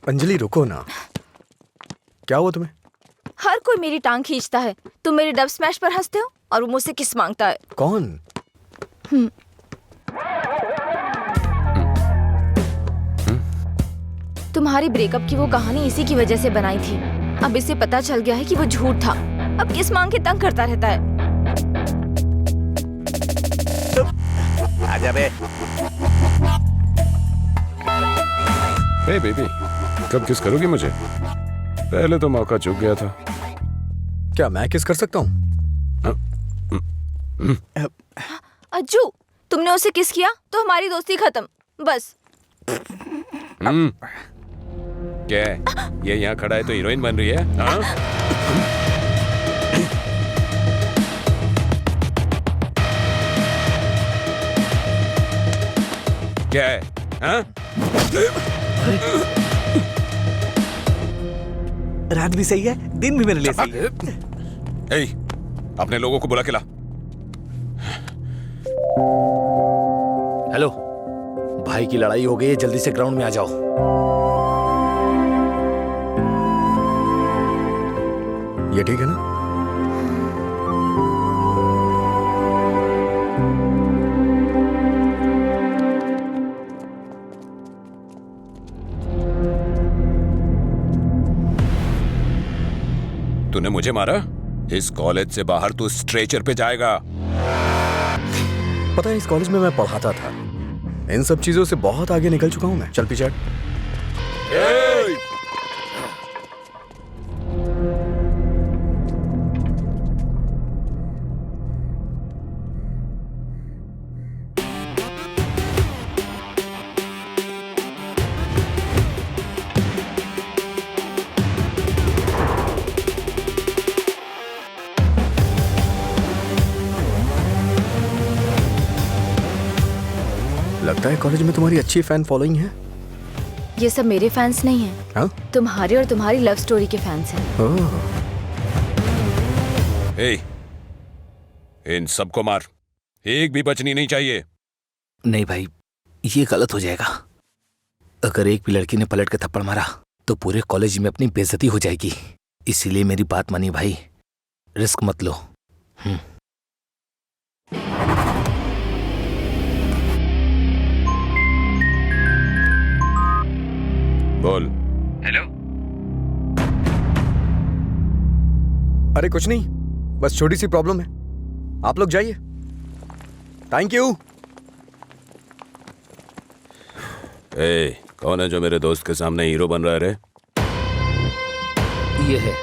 B: अंजलि रुको ना। क्या हुआ तुम्हें?
C: हर कोई मेरी टांग खींचता है। तुम मेरे डब स्मैश पर हंसते हो और वो मुझसे किस मांगता है।
B: कौन?
C: तुम्हारी ब्रेकअप की वो कहानी इसी की वजह से बनाई थी। अब इसे पता चल गया है कि वो झूठ था। अब किस मांग के तंग करता रहता है।
B: आजा बे।
E: हे बेबी, कब किस करोगी मुझे? पहले तो मौका चूक गया था।
B: क्या मैं किस कर सकता हूँ?
C: अज्जू, तुमने उसे किस किया तो हमारी दोस्ती खत्म, बस।
E: क्या है? ये यहाँ खड़ा है तो हीरोइन बन रही है? हाँ? क्या है? हाँ?
D: रात भी सही है, दिन भी मेरे लिए सही है।
E: ए, अपने लोगों को बुला के ला।
F: हेलो, भाई की लड़ाई हो गई है, जल्दी से ग्राउंड में आ जाओ।
B: ये ठीक है ना?
E: तूने मुझे मारा? इस कॉलेज से बाहर तू स्ट्रेचर पे जाएगा।
B: पता है, इस कॉलेज में मैं पढ़ाता था। इन सब चीजों से बहुत आगे निकल चुका हूं मैं। चल पीछे हट। लगता है कॉलेज में तुम्हारी अच्छी फैन फॉलोइंग है।
C: ये सब मेरे फैंस नहीं हैं।
B: हाँ?
C: तुम्हारे और तुम्हारी लव स्टोरी के फैंस हैं।
B: ओह,
E: ए, इन सबको मार, एक भी बचनी नहीं चाहिए।
F: नहीं भाई, ये गलत हो जाएगा। अगर एक भी लड़की ने पलट के थप्पड़ मारा तो पूरे कॉलेज में अपनी बेइज्जती हो जाएगी। इसीलिए मेरी बात मानी भाई, रिस्क मत लो।
E: बोल।
I: हेलो,
B: अरे कुछ नहीं, बस छोटी सी प्रॉब्लम है। आप लोग जाइए। Thank you.
E: ए, कौन है जो मेरे दोस्त के सामने हीरो बन रहा है रे?
F: ये है।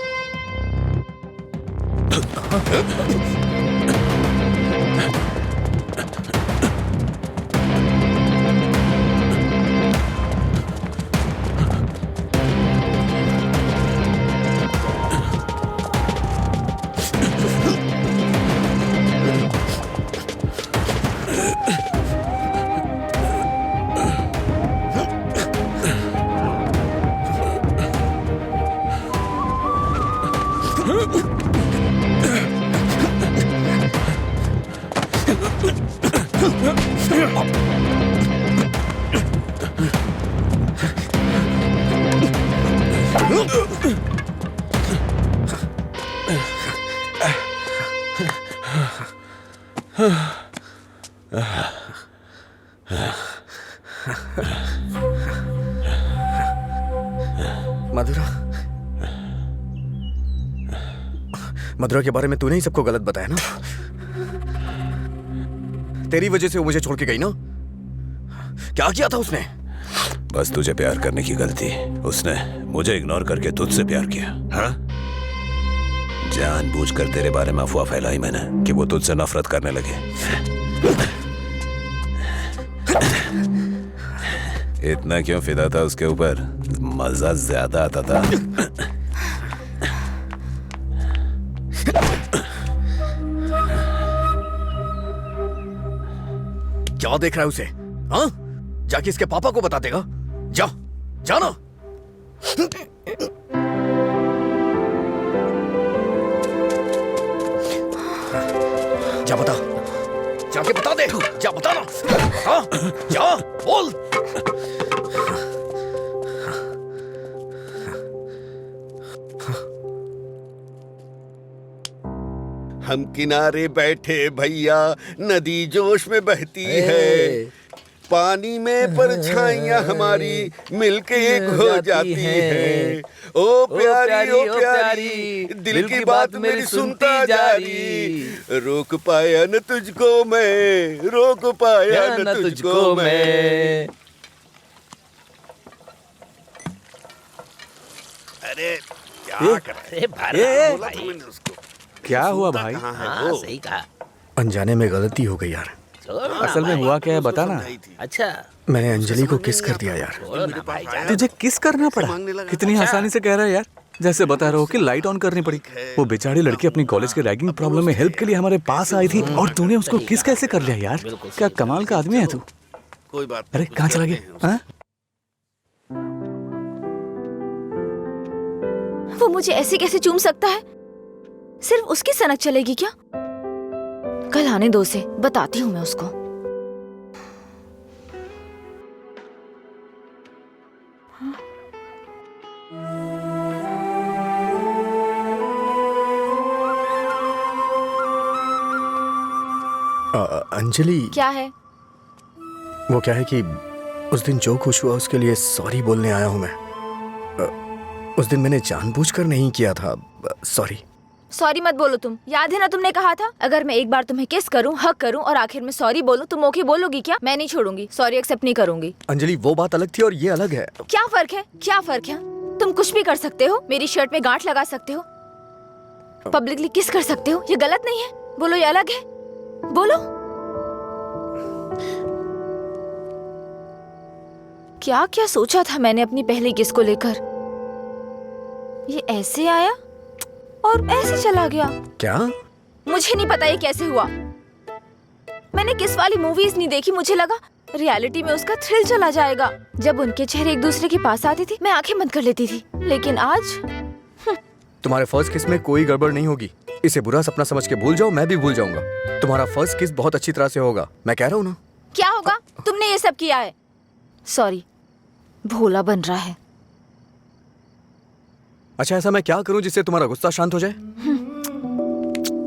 B: मधुरा, मधुरा के बारे में तूने ही सबको गलत बताया ना? तेरी वजह से वो मुझे छोड़ के गई ना? क्या किया था उसने?
E: बस तुझे प्यार करने की गलती। उसने मुझे इग्नोर करके तुझसे प्यार किया। हाँ? जानबूझकर तेरे बारे में अफवाह फैलाई मैंने कि वो तुझसे नफरत करने लगे। इतना क्यों फिदा था उसके ऊपर? मजा ज्यादा आता था।
B: क्या देख रहा है उसे? हाँ? जाके इसके पापा को बता देगा। जा, जाना। जा बता, जाके बता दे। जा बताना। हाँ? जा, बोल।
A: हम किनारे बैठे भैया, नदी जोश में बहती है, पानी में परछाइयां हमारी मिलके एक हो जाती है। ओ प्यारी ओ प्यारी, दिल की बात मेरी सुनता जा रही, रोक पाया न तुझको मैं, रोक पाया न तुझको मैं। अरे क्या कर रहे हैं? बोला था मैंने उसको।
D: क्या हुआ भाई?
A: कहाँ है
F: हाँ
A: वो?
F: सही कहा।
B: अनजाने में गलती हो गई यार।
D: असल में हुआ क्या है बता ना।
F: अच्छा
B: मैंने अंजलि को किस कर दिया यार।
F: छोड़ो ना भाई जान।
D: तुझे किस करना पड़ा?
A: मांगने लगा।
D: कितनी आसानी से कह रहा है यार, जैसे बता रहे हो कि लाइट ऑन करनी पड़ी। वो बेचारी लड़की अपनी कॉलेज के रैगिंग प्रॉब्लम में हेल्प के लिए हमारे पास आई थी और तूने उसको किस कैसे कर लिया यार? क्या कमाल का आदमी है तू।
A: कोई बात
D: अरे
A: नहीं,
D: कहाँ चला
A: कुछ
D: गया?
A: करते हैं
D: हाँ?
C: वो मुझे ऐसे कैसे चूम सकता है? सिर्फ उसकी सनक चलेगी क्या? कल आने दो उसे, बताती हूँ मैं उसको।
B: अंजलि,
C: क्या है?
B: वो क्या है कि उस दिन जो कुछ हुआ उसके लिए सॉरी बोलने आया हूँ मैं। उस दिन मैंने जानबूझकर नहीं किया था। सॉरी।
C: सॉरी मत बोलो तुम। याद है ना तुमने कहा था अगर मैं एक बार तुम्हें किस करूं, हक करूं और आखिर में सॉरी बोलूं, तुम ओके बोलोगी क्या? मैं नहीं छोड़ूंगी, सॉरी एक्सेप्ट नहीं करूंगी।
B: अंजलि, वो बात अलग थी और ये अलग है।
C: क्या फर्क है? क्या फर्क है? तुम कुछ भी कर सकते हो, मेरी शर्ट में गांठ लगा सकते हो, पब्लिकली किस कर सकते हो, ये गलत नहीं है। बोलो ये अलग है, बोलो। क्या क्या सोचा था मैंने अपनी पहली किस को लेकर। ये ऐसे आया और ऐसे चला गया।
B: क्या?
C: मुझे नहीं पता ये कैसे हुआ। मैंने किस वाली मूवीज नहीं देखी, मुझे लगा रियलिटी में उसका थ्रिल चला जाएगा। जब उनके चेहरे एक दूसरे के पास आते थे मैं आंखें बंद कर लेती थी, लेकिन आज
B: तुम्हारे फर्स्ट किस में कोई गड़बड़ नहीं होगी। इसे बुरा सपना समझ के भूल जाओ, मैं भी भूल जाऊंगा। तुम्हारा फर्स्ट किस बहुत अच्छी तरह से होगा, मैं कह रहा हूँ ना।
C: क्या होगा? तुमने ये सब किया है। सॉरी, भोला बन रहा है।
B: अच्छा, ऐसा मैं क्या करूं जिससे तुम्हारा गुस्सा शांत हो जाए?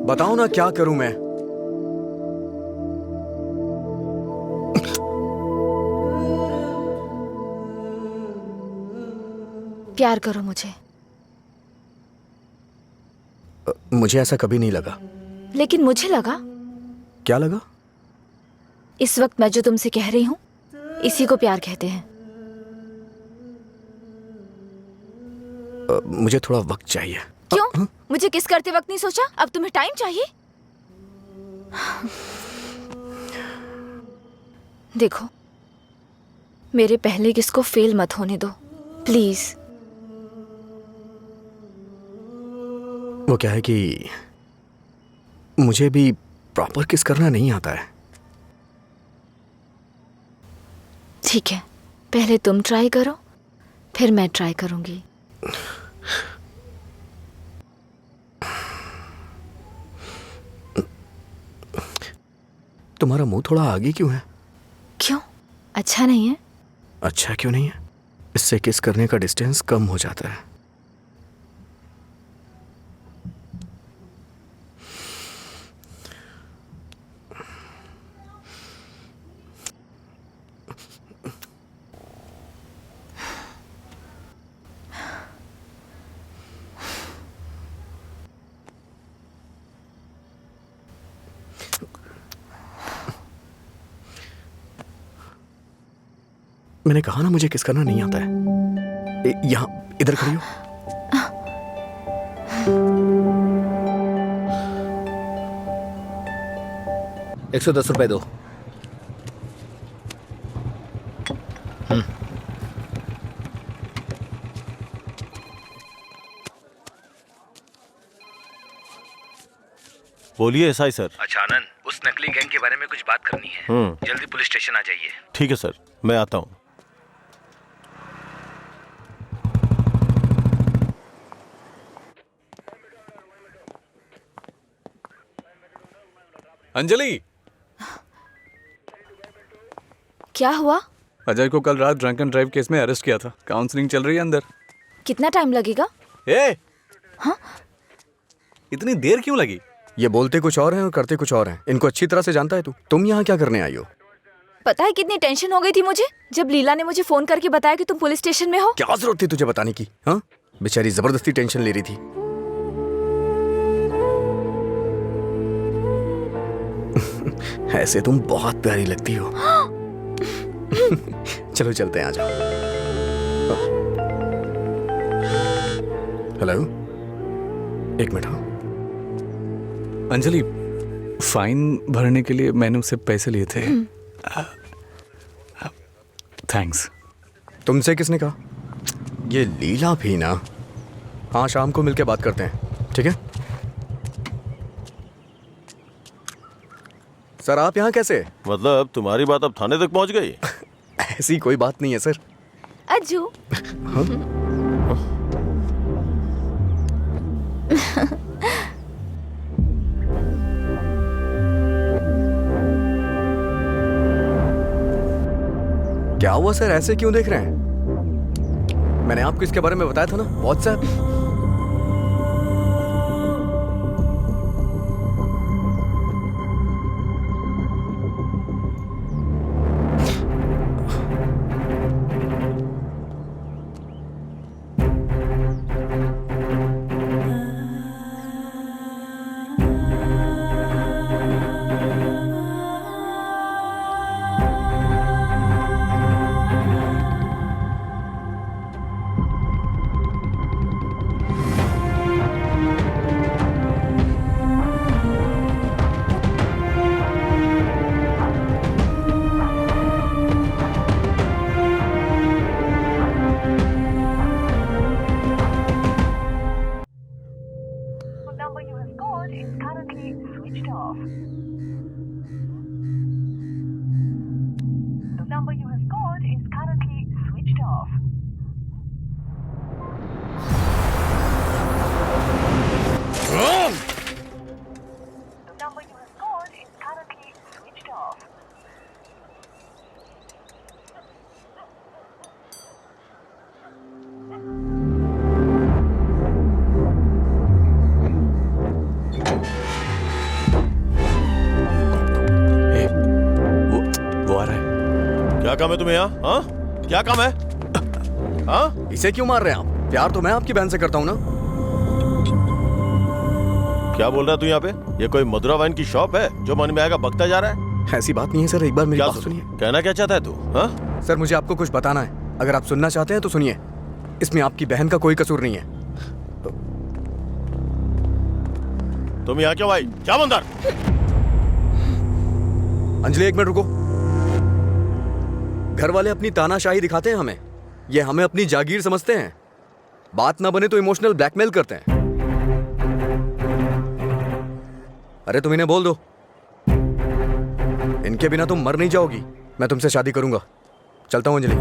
B: बताओ ना क्या करूं मैं?
C: प्यार करो मुझे।
B: मुझे ऐसा कभी नहीं लगा।
C: लेकिन मुझे लगा।
B: क्या लगा?
C: इस वक्त मैं जो तुमसे कह रही हूँ, इसी को प्यार कहते हैं।
B: मुझे थोड़ा वक्त चाहिए।
C: क्यों? मुझे किस करते वक्त नहीं सोचा? अब तुम्हें टाइम चाहिए? देखो, मेरे पहले किस को फेल मत होने दो, प्लीज।
B: वो क्या है कि मुझे भी प्रॉपर किस करना नहीं आता है।
C: ठीक है, पहले तुम ट्राई करो, फिर मैं ट्राई करूंगी।
B: तुम्हारा मुंह थोड़ा आगे क्यों है?
C: क्यों? अच्छा नहीं है?
B: अच्छा क्यों नहीं है? इससे किस करने का डिस्टेंस कम हो जाता है। मैंने कहा ना मुझे किस करना नहीं आता है। यहाँ इधर खड़ी हो।
F: ₹110 दो।
H: बोलिए एसआई सर।
F: अच्छा आनंद, उस नकली गैंग के बारे में कुछ बात करनी है। जल्दी पुलिस स्टेशन आ जाइए।
H: ठीक है सर, मैं आता हूँ।
D: अंजलि,
C: क्या हुआ?
D: अजय को कल रात ड्रंक एंड ड्राइव केस में अरेस्ट किया था। काउंसलिंग चल रही है अंदर।
C: कितना टाइम लगेगा?
D: हाँ? इतनी देर क्यों लगी?
B: ये बोलते कुछ और हैं और करते कुछ और हैं। इनको अच्छी तरह से जानता है तू। तुम यहाँ क्या करने आई हो?
C: पता है कितनी टेंशन हो गई थी मुझे जब लीला ने मुझे फोन करके बताया कि तुम पुलिस स्टेशन में हो।
B: क्या जरूरत थी तुझे बताने की? हाँ, बेचारी जबरदस्ती टेंशन ले रही थी। ऐसे तुम बहुत प्यारी लगती हो। चलो चलते हैं, आ जाओ। हेलो, एक मिनट। हाँ
D: अंजलि, फाइन भरने के लिए मैंने उससे पैसे लिए थे। थैंक्स।
B: तुमसे किसने कहा? ये लीला भी ना। हाँ, शाम को मिलके बात करते हैं, ठीक है? सर, आप यहाँ कैसे?
H: मतलब तुम्हारी बात अब थाने तक पहुंच गई?
B: ऐसी कोई बात नहीं है सर।
C: अज्जू।
B: क्या हुआ सर, ऐसे क्यों देख रहे हैं? मैंने आपको इसके बारे में बताया था ना, व्हाट्सएप।
H: क्या काम है तुम्हें यहाँ? हाँ, क्या काम है? हाँ,
B: इसे क्यों मार रहे हैं आप? प्यार तो मैं आपकी बहन से करता हूँ ना।
H: क्या बोल रहा है तू यहाँ पे? ये कोई मधुरा वाइन की शॉप है जो मन में आएगा बकता जा रहा है?
B: ऐसी बात नहीं है सर, एक बार मेरी
H: क्या
B: बात सुनिए।
H: कहना क्या चाहता है तू? हाँ?
B: सर मुझे आपको कुछ बताना है, अगर आप सुनना चाहते हैं तो सुनिए। इसमें आपकी बहन का कोई कसूर नहीं है।
H: तुम यहाँ क्यों आई? जाओ अंदर।
B: अंजलि एक मिनट रुको। घर वाले अपनी तानाशाही दिखाते हैं हमें, ये हमें अपनी जागीर समझते हैं। बात ना बने तो इमोशनल ब्लैकमेल करते हैं। अरे तुम इन्हें बोल दो, इनके बिना तुम मर नहीं जाओगी। मैं तुमसे शादी करूंगा। चलता हूं अंजलि।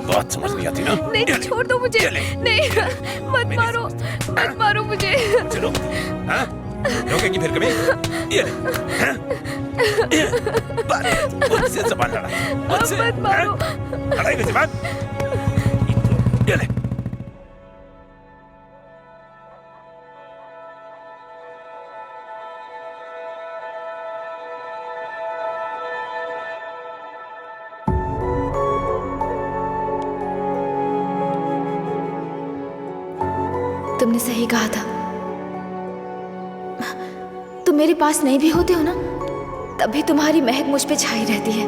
E: बात समझ नहीं आती ना?
C: नहीं छोड़ दो मुझे। नहीं मत मारो मुझे।
E: चलो, हाँ? रोकेंगी फिर कभी? ये ले, हाँ? ये, मुझसे ज़बान लड़ा, मुझसे,
C: मत मारो।
E: हाँ? लड़ाई में ज़बान? ये ले।
C: तुमने सही कहा था। तुम मेरे पास नहीं भी होते हो ना, तब भी तुम्हारी महक मुझ पे छाई रहती है।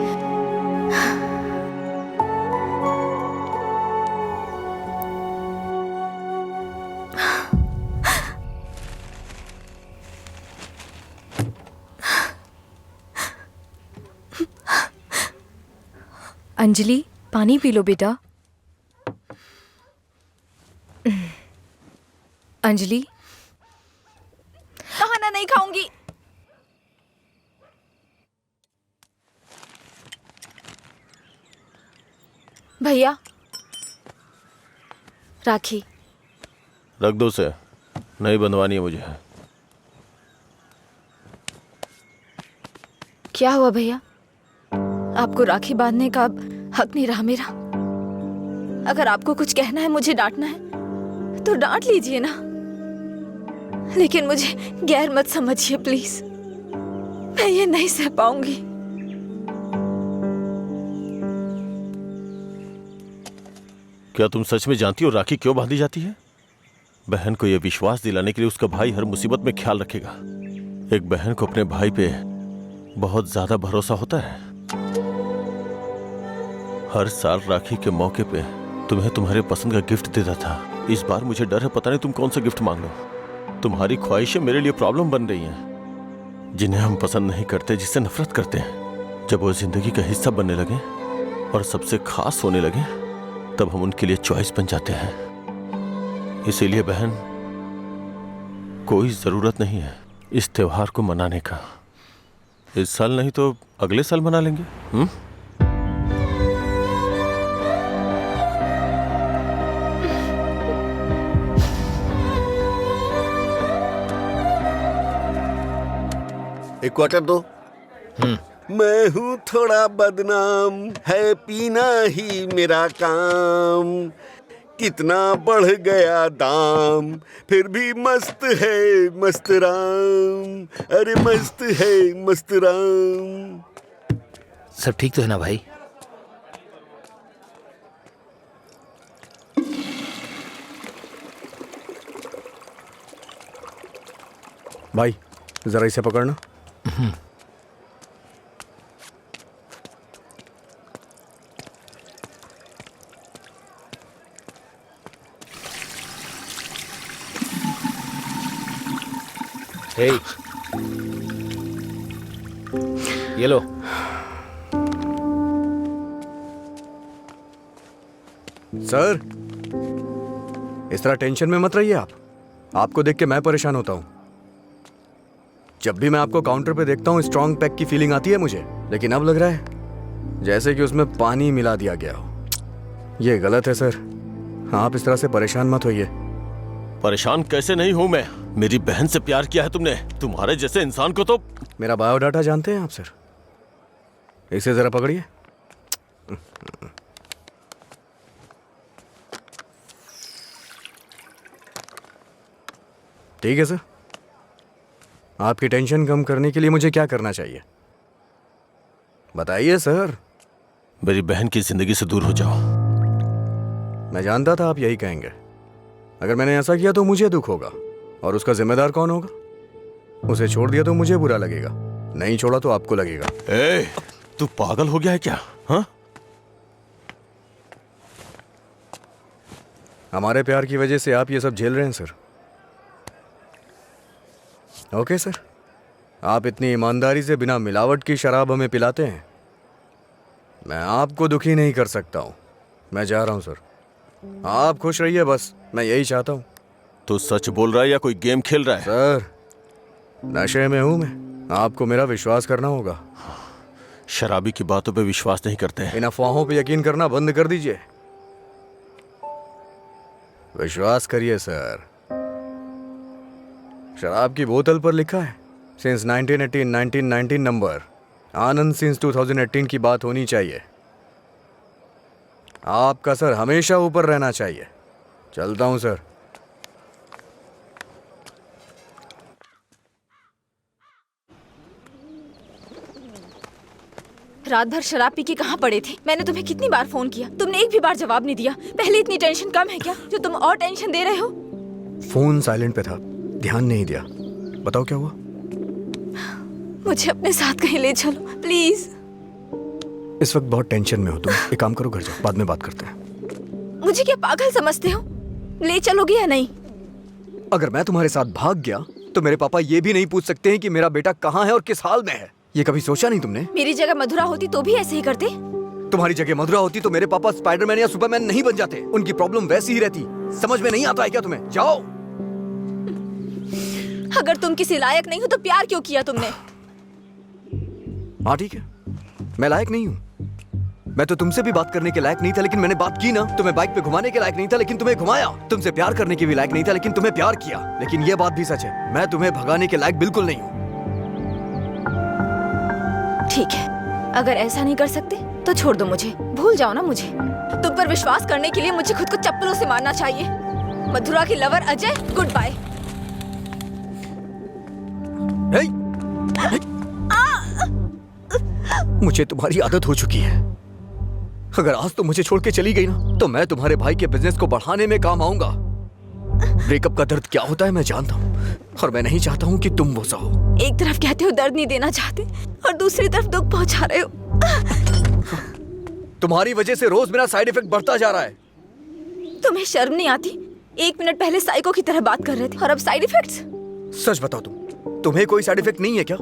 I: अंजलि, पानी पी लो बेटा। अंजलि,
C: खाना नहीं खाऊंगी। भैया, राखी
H: रख दो उसे, नहीं बंधवानी है मुझे।
C: क्या हुआ भैया? आपको राखी बांधने का अब हक नहीं रहा मेरा? अगर आपको कुछ कहना है, मुझे डांटना है तो डांट लीजिए ना, लेकिन मुझे गैर मत समझिए प्लीज। मैं ये नहीं सह पाऊंगी।
H: क्या तुम सच में जानती हो राखी क्यों बांधी जाती है? बहन को यह विश्वास दिलाने के लिए उसका भाई हर मुसीबत में ख्याल रखेगा। एक बहन को अपने भाई पे बहुत ज्यादा भरोसा होता है। हर साल राखी के मौके पे तुम्हें तुम्हारे पसंद का गिफ्ट देता था। इस बार मुझे डर है, पता नहीं तुम कौन सा गिफ्ट मांग लो। तुम्हारी ख्वाहिशें मेरे लिए प्रॉब्लम बन रही हैं, जिन्हें हम पसंद नहीं करते, जिससे नफरत करते हैं। जब वो जिंदगी का हिस्सा बनने लगे और सबसे खास होने लगे, तब हम उनके लिए चॉइस बन जाते हैं। इसीलिए बहन, कोई जरूरत नहीं है इस त्योहार को मनाने का। इस साल नहीं तो अगले साल मना लेंगे।
A: एक क्वार्टर दो। मैं हूँ थोड़ा बदनाम, है पीना ही मेरा काम। कितना बढ़ गया दाम, फिर भी मस्त है मस्त राम। अरे मस्त है मस्त राम।
F: सब ठीक तो है ना भाई?
B: भाई जरा इसे पकड़ना।
F: हे, ये लो।
B: सर, इस तरह टेंशन में मत रहिए आप। आपको देख के मैं परेशान होता हूं। जब भी मैं आपको काउंटर पे देखता हूँ, स्ट्रॉन्ग पैक की फीलिंग आती है मुझे, लेकिन अब लग रहा है जैसे कि उसमें पानी मिला दिया गया हो। ये गलत है सर, आप इस तरह से परेशान मत होइए।
H: परेशान कैसे नहीं हूं मैं? मेरी बहन से प्यार किया है तुमने। तुम्हारे जैसे इंसान को तो।
B: मेरा बायोडाटा जानते हैं आप सर? इसे जरा पकड़िए। ठीक है सर। आपकी टेंशन कम करने के लिए मुझे क्या करना चाहिए बताइए सर।
H: मेरी बहन की जिंदगी से दूर हो जाओ।
B: मैं जानता था आप यही कहेंगे। अगर मैंने ऐसा किया तो मुझे दुख होगा, और उसका जिम्मेदार कौन होगा? उसे छोड़ दिया तो मुझे बुरा लगेगा, नहीं छोड़ा तो आपको लगेगा।
H: ए, तू पागल हो गया है क्या? हाँ?
B: हमारे प्यार की वजह से आप ये सब झेल रहे हैं सर। ओके सर, आप इतनी ईमानदारी से बिना मिलावट की शराब हमें पिलाते हैं, मैं आपको दुखी नहीं कर सकता हूं। मैं जा रहा हूं सर, आप खुश रहिए बस, मैं यही चाहता हूं।
H: तू सच बोल रहा है या कोई गेम खेल रहा है?
B: सर, नशे में हूं मैं, आपको मेरा विश्वास करना होगा।
H: शराबी की बातों पे विश्वास नहीं करते हैं।
B: इन अफवाहों पे यकीन करना बंद कर दीजिए, विश्वास करिए सर। शराब की बोतल पर लिखा है सिंस 1918 नंबर, आनंद सिंस 2018 की बात होनी चाहिए। आपका सर हमेशा ऊपर रहना चाहिए। चलता हूं सर।
C: रात भर शराब पी के कहाँ पड़े थे? मैंने तुम्हें कितनी बार फोन किया, तुमने एक भी बार जवाब नहीं दिया। पहले इतनी टेंशन कम है क्या जो तुम और टेंशन दे रहे हो?
B: फोन साइलेंट पे था, ध्यान नहीं दिया। बताओ क्या हुआ?
C: मुझे अपने साथ कहीं ले चलो प्लीज।
B: इस वक्त बहुत टेंशन में हो तुम, एक काम करो घर जाओ, बाद में बात करते हैं।
C: मुझे क्या पागल समझते हो? ले चलोगे या नहीं?
B: अगर मैं तुम्हारे साथ भाग गया तो मेरे पापा ये भी नहीं पूछ सकते हैं कि मेरा बेटा कहाँ है और किस हाल में है। ये कभी सोचा नहीं तुमने?
C: मेरी जगह मधुरा होती तो भी ऐसे ही करते।
B: तुम्हारी जगह मधुरा होती तो मेरे पापा स्पाइडरमैन या सुपरमैन नहीं बन जाते। उनकी प्रॉब्लम वैसी ही रहती। समझ में नहीं आता है क्या तुम्हें? जाओ।
C: अगर तुम किसी लायक नहीं हो तो प्यार क्यों किया तुमने?
B: हाँ ठीक है, मैं लायक नहीं हूँ। मैं तो तुमसे भी बात करने के लायक नहीं था, लेकिन मैंने बात की ना। तुम्हें बाइक पे घुमाने के लायक नहीं था, लेकिन तुम्हें घुमाया। तुमसे प्यार करने के भी लायक नहीं था, लेकिन तुम्हें प्यार किया। लेकिन ये बात भी सच है, मैं तुम्हें भगाने के लायक बिल्कुल नहीं हूँ।
C: ठीक है, अगर ऐसा नहीं कर सकते तो छोड़ दो मुझे, भूल जाओ ना मुझे। तुम पर विश्वास करने के लिए मुझे खुद को चप्पलों से मारना चाहिए। मधुरा के लवर अजय, गुड बाय।
B: मुझे तुम्हारी आदत हो चुकी है। अगर आज तुम मुझे छोड़ के चली गई ना, तो मैं तुम्हारे भाई के बिजनेस को बढ़ाने में काम आऊंगा। ब्रेकअप का दर्द क्या होता है मैं जानता हूँ, और मैं नहीं चाहता हूँ कि तुम वो सहो।
C: एक तरफ कहते हो दर्द नहीं देना चाहते और दूसरी तरफ दुख पहुंचा रहे हो।
B: तुम्हारी वजह से रोज मेरा साइड इफेक्ट बढ़ता जा रहा है।
C: तुम्हें शर्म नहीं आती? 1 मिनट पहले साइको की तरह बात कर रहे थे और अब साइड इफेक्ट्स।
B: सच बताओ, तुम्हें कोई साइड इफेक्ट नहीं है क्या?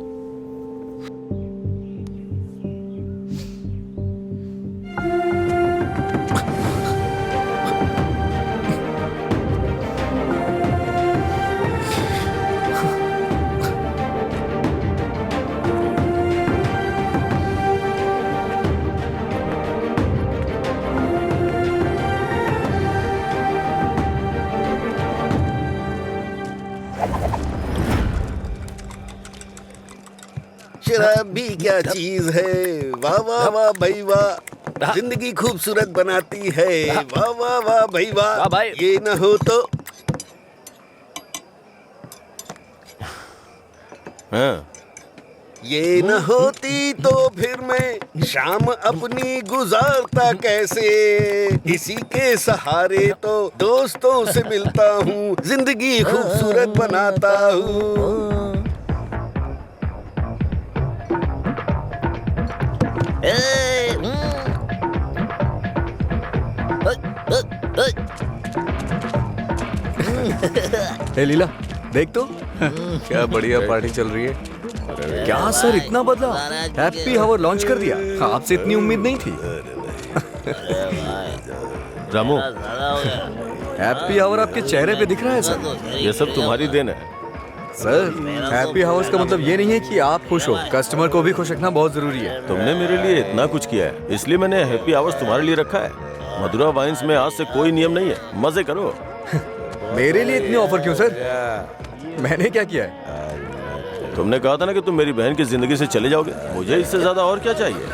A: शराब भी क्या चीज है, वाह वाह वाह भाई वाह, जिंदगी खूबसूरत बनाती है, वाह वाह वाह भाई वाह। ये न हो तो
H: हाँ।
A: ये न होती तो फिर मैं शाम अपनी गुजारता कैसे। इसी के सहारे तो दोस्तों से मिलता हूँ, जिंदगी खूबसूरत बनाता हूँ।
B: हे लीला, देख तो क्या बढ़िया पार्टी चल रही है। क्या सर इतना बदला? हैप्पी हावर लॉन्च कर दिया, आपसे इतनी उम्मीद नहीं थी।
H: रामू,
B: हैप्पी हावर आपके चेहरे पे दिख रहा है सर।
H: ये सब तुम्हारी देन है।
B: सर, हैप्पी हावर्स का मतलब ये नहीं है कि आप खुश हो, कस्टमर को भी खुश रखना बहुत जरूरी है।
H: तुमने मेरे लिए इतना कुछ किया है, इसलिए मैंने हैप्पी आवर्स तुम्हारे लिए रखा है। मधुरा वाइन्स में आज से कोई नियम नहीं है, मजे करो।
B: मेरे लिए इतने ऑफर क्यों सर? मैंने क्या किया है?
H: तुमने कहा था ना कि तुम मेरी बहन की जिंदगी से चले जाओगे, मुझे इससे ज्यादा और क्या चाहिए?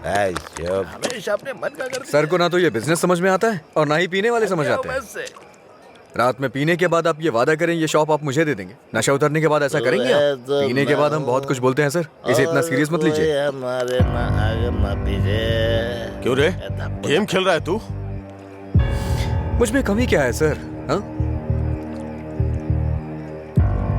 F: हमेशा अपने मन का करती
B: सर को ना तो ये बिजनेस समझ में आता है और ना ही पीने वाले समझ आते हैं।
F: से
B: रात में पीने के बाद आप ये वादा करें ये शॉप आप मुझे दे देंगे। नशा उतरने के बाद ऐसा करेंगे आप? पीने के बाद हम बहुत कुछ बोलते हैं सर, इसे इतना सीरियस मत लीजिए।
F: हमारे ना आगे ना पीछे।
H: क्यों रे, गेम खेल रहा है तू?
B: मुझ में कमी क्या है सर? हाँ,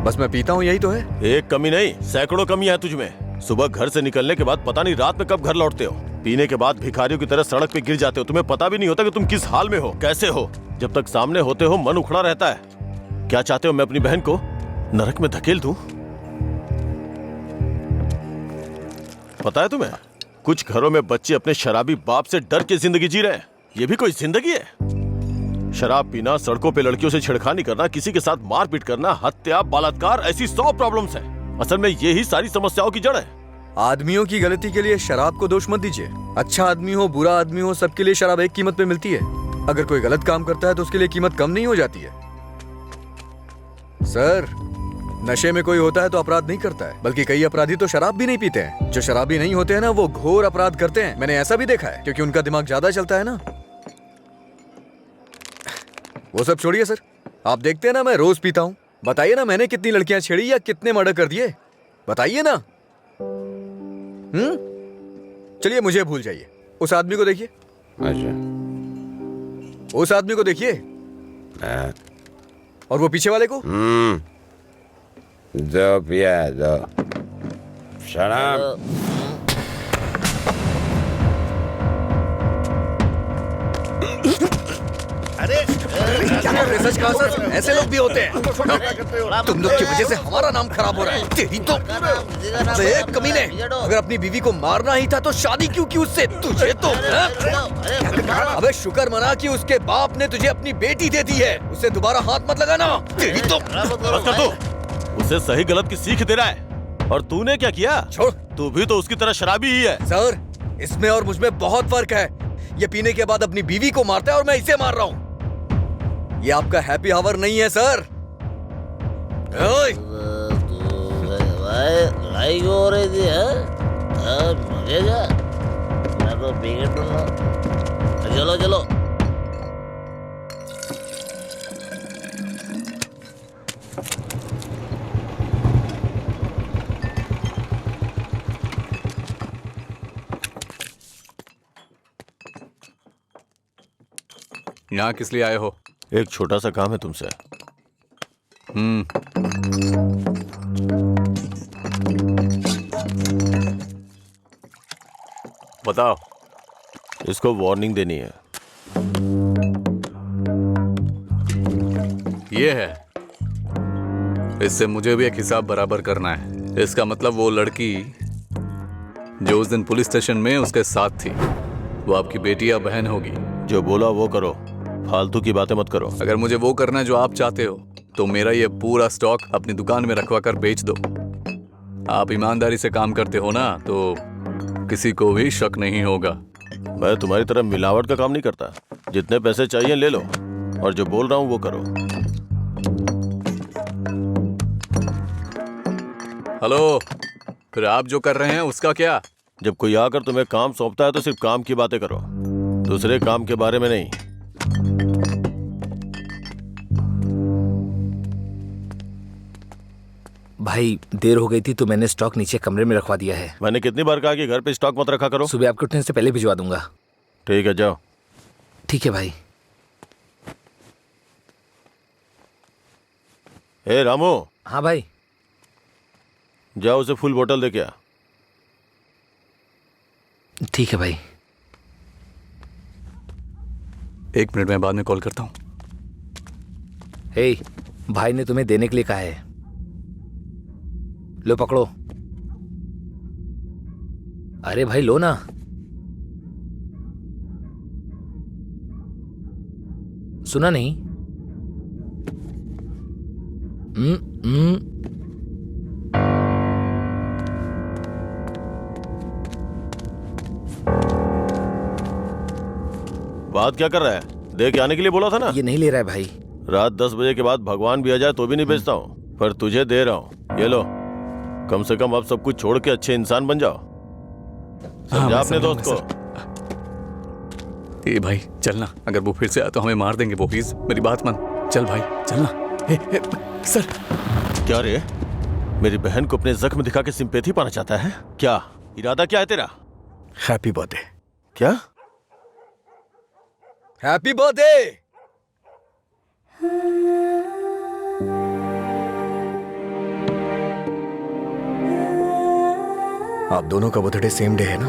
B: बस मैं पीता हूँ, यही तो है।
H: एक कमी नहीं, सैकड़ों कमी है तुझमें। सुबह घर से निकलने के बाद पता नहीं रात में कब घर लौटते हो। पीने के बाद भिखारियों की तरह सड़क पे गिर जाते हो। तुम्हें पता भी नहीं होता कि तुम किस हाल में हो, कैसे हो। जब तक सामने होते हो मन उखड़ा रहता है। क्या चाहते हो मैं अपनी बहन को नरक में धकेल दूं? पता है तुम्हें, कुछ घरों में बच्चे अपने शराबी बाप से डर के जिंदगी जी रहे हैं। ये भी कोई जिंदगी है? शराब पीना, सड़कों पे लड़कियों से छेड़खानी करना, किसी के साथ मारपीट करना, हत्या, बलात्कार, ऐसी 100 प्रॉब्लम्स हैं। असल में यही सारी समस्याओं की जड़ है।
B: आदमियों की गलती के लिए शराब को दोष मत दीजिए। अच्छा आदमी हो, बुरा आदमी हो, सबके लिए शराब एक कीमत पे मिलती है। अगर कोई गलत काम करता है तो उसके लिए कीमत कम नहीं हो जाती है। सर, नशे में कोई होता है तो अपराध नहीं करता है, बल्कि कई अपराधी तो शराब भी नहीं पीते हैं। जो शराबी नहीं होते हैं ना, वो घोर अपराध करते हैं। मैंने ऐसा भी देखा है, क्योंकि उनका दिमाग ज्यादा चलता है ना। वो सब छोड़िए सर, आप देखते हैं ना मैं रोज पीता हूँ। बताइए ना मैंने कितनी लड़कियां छेड़ी या कितने मर्डर कर दिए, बताइए ना। चलिए मुझे भूल जाइए, उस आदमी को देखिए।
E: अच्छा,
B: उस आदमी को देखिए और वो पीछे वाले को।
E: दो पिया दो शराब।
B: क्या कर रहे सच कहा सर, ऐसे लोग भी होते हैं। तुम लोग की वजह से हमारा नाम खराब हो रहा है। तेरी तो कमीने, अगर अपनी बीवी को मारना ही था तो शादी क्यों की उससे? तुझे तो अबे शुक्र मना कि उसके बाप ने तुझे अपनी बेटी दे दी है। उससे दोबारा हाथ मत लगाना। तेरी तो
H: उसे सही गलत की सीख दे रहा है। और तूने क्या किया?
B: छोड़,
H: तू भी तो उसकी तरह शराबी ही है।
B: सर, इसमें और मुझ में बहुत फर्क है। ये पीने के बाद अपनी बीवी को मारता है और मैं इसे मार रहा हूँ। ये आपका हैप्पी आवर नहीं है सर।
F: लड़ाई हो रही थी मुझे क्या, मैं तो बिगड़ दूंगा। चलो चलो।
D: यहाँ किस लिए आए हो?
H: एक छोटा सा काम है तुमसे।
D: बताओ।
H: इसको वार्निंग देनी है।
D: ये है, इससे मुझे भी एक हिसाब बराबर करना है। इसका मतलब वो लड़की जो उस दिन पुलिस स्टेशन में उसके साथ थी, वो आपकी बेटी या बहन होगी।
H: जो बोला वो करो, फालतू की बातें मत करो।
D: अगर मुझे वो करना है जो आप चाहते हो तो मेरा ये पूरा स्टॉक अपनी दुकान में रखवा कर बेच दो। आप ईमानदारी से काम करते हो ना, तो किसी को भी शक नहीं होगा।
H: मैं तुम्हारी तरह मिलावट का काम नहीं करता। जितने पैसे चाहिए ले लो, और जो बोल रहा हूँ वो करो।
D: हेलो, फिर आप जो कर रहे हैं उसका क्या?
H: जब कोई आकर तुम्हें काम सौंपता है तो सिर्फ काम की बातें करो, दूसरे काम के बारे में नहीं।
F: भाई देर हो गई थी तो मैंने स्टॉक नीचे कमरे में रखवा दिया है।
H: मैंने कितनी बार कहा कि घर पे स्टॉक मत रखा करो।
F: सुबह आपके उठने से पहले भिजवा दूंगा।
H: ठीक है, जाओ।
F: ठीक है भाई।
H: ए रामू।
F: हाँ भाई।
H: जाओ उसे फुल बोतल दे के आ।
F: ठीक है भाई।
D: 1 मिनट में बाद में कॉल करता हूँ।
F: हे, भाई ने तुम्हें देने के लिए कहा है। लो पकड़ो। अरे भाई लो ना। सुना नहीं?
H: बात क्या कर रहा है? दे के आने के लिए बोला था ना।
F: ये नहीं ले रहा है भाई।
H: रात 10 बजे के बाद भगवान भी आ जाए तो भी नहीं बेचता हूँ, पर तुझे दे रहा हूँ। ये लो, कम से कम अब सब कुछ छोड़ के अच्छे इंसान बन जाओ। समझा अपने दोस्त को।
D: ए भाई चलना, अगर वो फिर से आया तो हमें मार देंगे वो, प्लीज मेरी बात मान। चल भाई चलना। सर।
H: क्या रे, मेरी बहन को अपने जख्म दिखा के सिंपैथी पाना चाहता है क्या? इरादा क्या है तेरा?
B: Happy birthday.
H: क्या?
B: Happy birthday. आप दोनों का बर्थडे सेम डे है ना?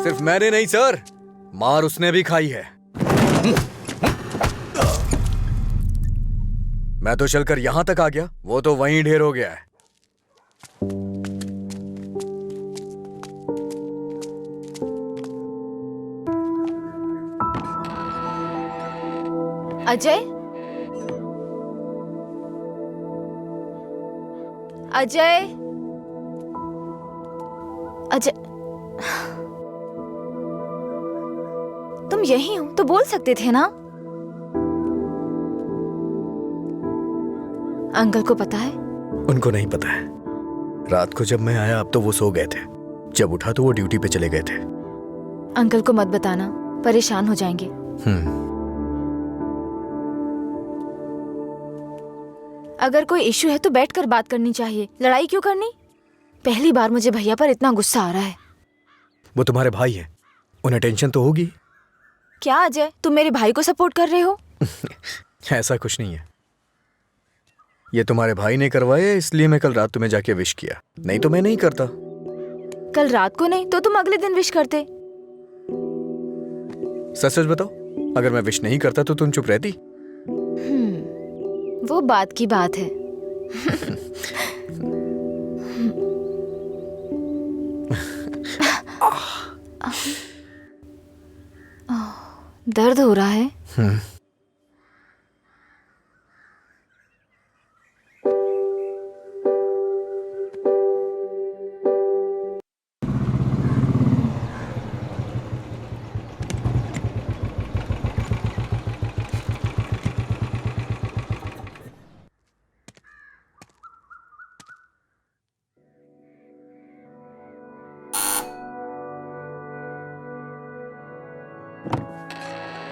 B: सिर्फ मैंने नहीं सर, मार उसने भी खाई है। मैं तो चलकर यहां तक आ गया, वो तो वहीं ढेर हो गया है।
C: अजय, अजय, अजय, तुम यही हो तो बोल सकते थे ना? अंकल को पता है?
B: उनको नहीं पता है। रात को जब मैं आया अब तो वो सो गए थे, जब उठा तो वो ड्यूटी पे चले गए थे।
C: अंकल को मत बताना, परेशान हो जाएंगे। अगर कोई इशू है तो बैठकर बात करनी चाहिए, लड़ाई क्यों करनी? पहली बार मुझे भैया पर इतना गुस्सा आ रहा है।
B: वो तुम्हारे भाई हैं, उन्हें टेंशन तो होगी।
C: क्या अजय, तुम मेरे भाई को सपोर्ट कर रहे हो?
B: ऐसा कुछ नहीं है, ये तुम्हारे भाई ने करवाया इसलिए मैं कल रात तुम्हें जाके विश किया, नहीं तो मैं नहीं करता।
C: कल रात को नहीं तो तुम अगले दिन विश करते।
B: सच सच बताओ, अगर मैं विश नहीं करता तो तुम चुप रहती?
C: वो बात की बात है। दर्द हो रहा है?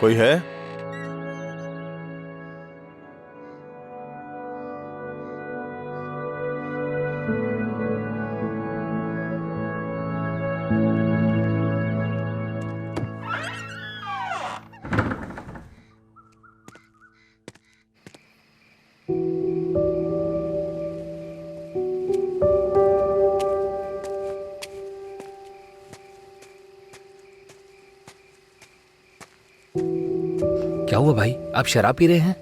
H: कोई है?
F: क्या हुआ भाई, आप शराब पी रहे हैं?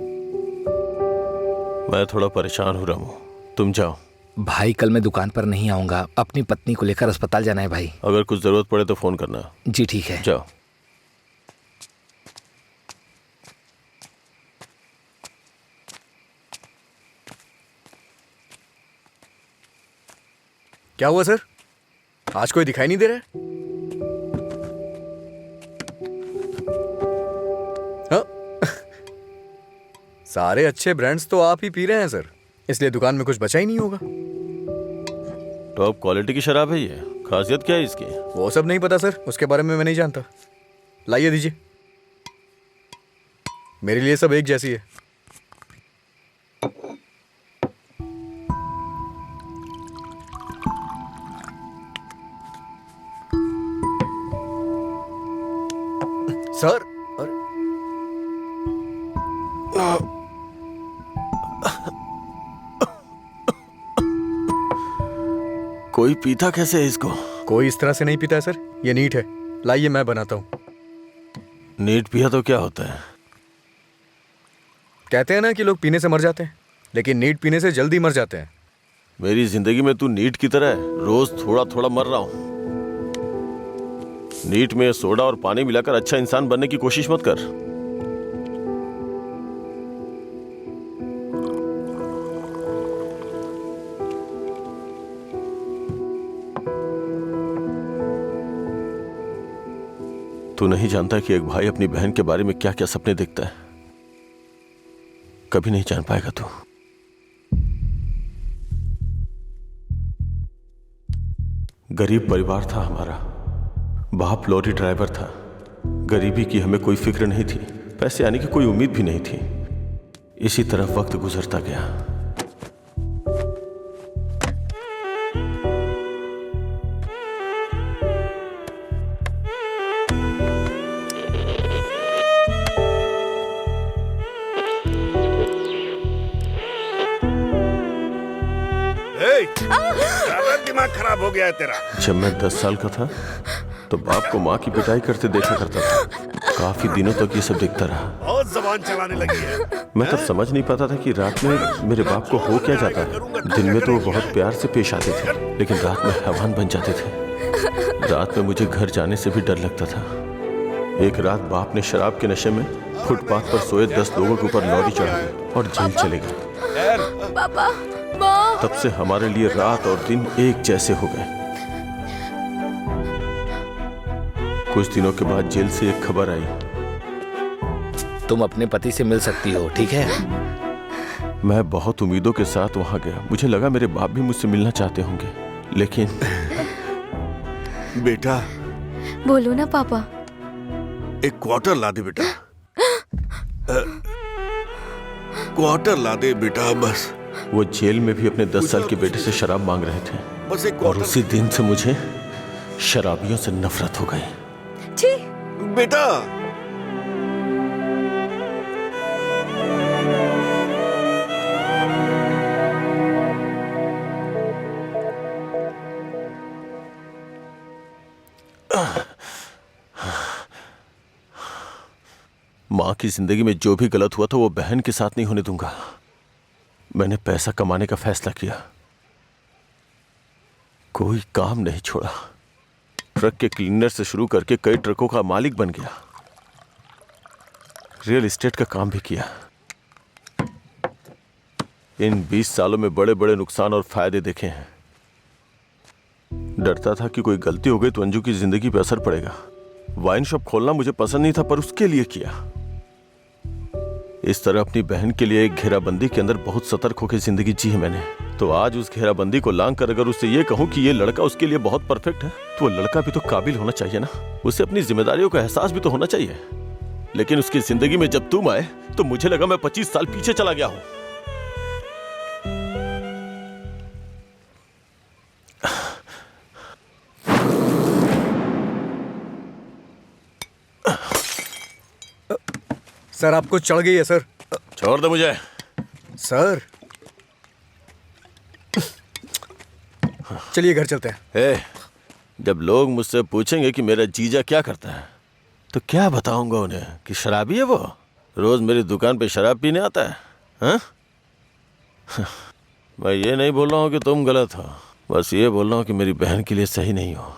H: मैं थोड़ा परेशान हो रहा हूँ, तुम जाओ।
F: भाई कल मैं दुकान पर नहीं आऊंगा, अपनी पत्नी को लेकर अस्पताल जाना है भाई।
H: अगर कुछ जरूरत पड़े तो फोन करना।
F: जी ठीक है।
H: जाओ।
B: क्या हुआ सर, आज कोई दिखाई नहीं दे रहा है? सारे अच्छे ब्रांड्स तो आप ही पी रहे हैं सर, इसलिए दुकान में कुछ बचा ही नहीं होगा।
H: टॉप क्वालिटी की शराब है ये, खासियत क्या है इसकी?
B: वो सब नहीं पता सर, उसके बारे में मैं नहीं जानता। लाइए दीजिए, मेरे लिए सब एक जैसी है। सर
H: कोई पीता कैसे है इसको?
B: कोई इस तरह से नहीं पीता है सर, ये नीट है। लाइए मैं बनाता हूँ।
H: नीट पिया तो क्या होता है?
B: कहते हैं ना कि लोग पीने से मर जाते हैं, लेकिन नीट पीने से जल्दी मर जाते हैं।
H: मेरी जिंदगी में तू नीट की तरह है, रोज थोड़ा थोड़ा मर रहा हूं। नीट में सोडा और पानी मिलाकर अच्छा इंसान बनने की कोशिश मत कर। तू नहीं जानता कि एक भाई अपनी बहन के बारे में क्या क्या सपने देखता है। कभी नहीं जान पाएगा तू। गरीब परिवार था हमारा। बाप लॉरी ड्राइवर था। गरीबी की हमें कोई फिक्र नहीं थी, पैसे आने की कोई उम्मीद भी नहीं थी। इसी तरह वक्त गुजरता गया।
A: दिमाग खराब हो गया है तेरा।
H: जब मैं 10 साल का था तो बाप को माँ की पिटाई करते देखा करता था। काफी दिनों तक ये सब देखता रहा।
A: बहुत जबान चलाने लगी है।
H: मैं तब समझ नहीं पाता था कि रात में मेरे बाप को हो क्या जाता है। दिन में तो वो बहुत प्यार से पेश आते थे, लेकिन रात में हैवान बन जाते थे। रात में मुझे घर जाने से भी डर लगता था। एक रात बाप ने शराब के नशे में फुटपाथ पर सोए 10 लोगों के ऊपर लॉरी चढ़ा दी और जेल चले गए।
C: पापा,
H: तब से हमारे लिए रात और दिन एक जैसे हो गए। कुछ दिनों के बाद जेल से एक खबर आई।
F: तुम अपने पति से मिल सकती हो, ठीक है?
H: मैं बहुत उम्मीदों के साथ वहां गया। मुझे लगा मेरे बाप भी मुझसे मिलना चाहते होंगे, लेकिन
A: बेटा,
I: बोलो ना पापा।
A: एक क्वार्टर ला दे बेटा। क्वार्टर ला दे बेटा बस।
H: वो जेल में भी अपने 10 साल के बेटे से शराब मांग रहे थे,
A: बस एक
H: और उसी दिन से मुझे शराबियों से नफरत हो गई।
C: छी,
A: बेटा।
H: माँ की जिंदगी में जो भी गलत हुआ था वो बहन के साथ नहीं होने दूंगा। मैंने पैसा कमाने का फैसला किया। कोई काम नहीं छोड़ा। ट्रक के क्लीनर से शुरू करके कई ट्रकों का मालिक बन गया। रियल एस्टेट का काम भी किया। इन 20 सालों में बड़े बड़े नुकसान और फायदे देखे हैं। डरता था कि कोई गलती हो गई तो अंजू की जिंदगी पे असर पड़ेगा। वाइन शॉप खोलना मुझे पसंद नहीं था, पर उसके लिए किया। इस तरह अपनी बहन के लिए एक घेराबंदी के अंदर बहुत सतर्क होकर जिंदगी जी है मैंने। तो आज उस घेराबंदी को लांग कर अगर उससे ये कहूं कि ये लड़का उसके लिए बहुत परफेक्ट है, तो वो लड़का भी तो काबिल होना चाहिए ना। उसे अपनी जिम्मेदारियों का एहसास भी तो होना चाहिए। लेकिन उसकी जिंदगी में जब तुम आए तो मुझे लगा मैं 25 साल पीछे चला गया हूं।
B: सर, आपको चढ़ गई है सर।
H: छोड़ दे मुझे।
B: सर, चलिए घर चलते हैं।
H: जब लोग मुझसे पूछेंगे कि मेरा जीजा क्या करता है, तो क्या बताऊंगा उन्हें कि शराबी है वो। रोज मेरी दुकान पे शराब पीने आता है। हाँ? मैं ये नहीं बोल रहा हूँ कि तुम गलत हो, बस ये बोल रहा हूँ कि मेरी बहन के लिए सही नहीं हो।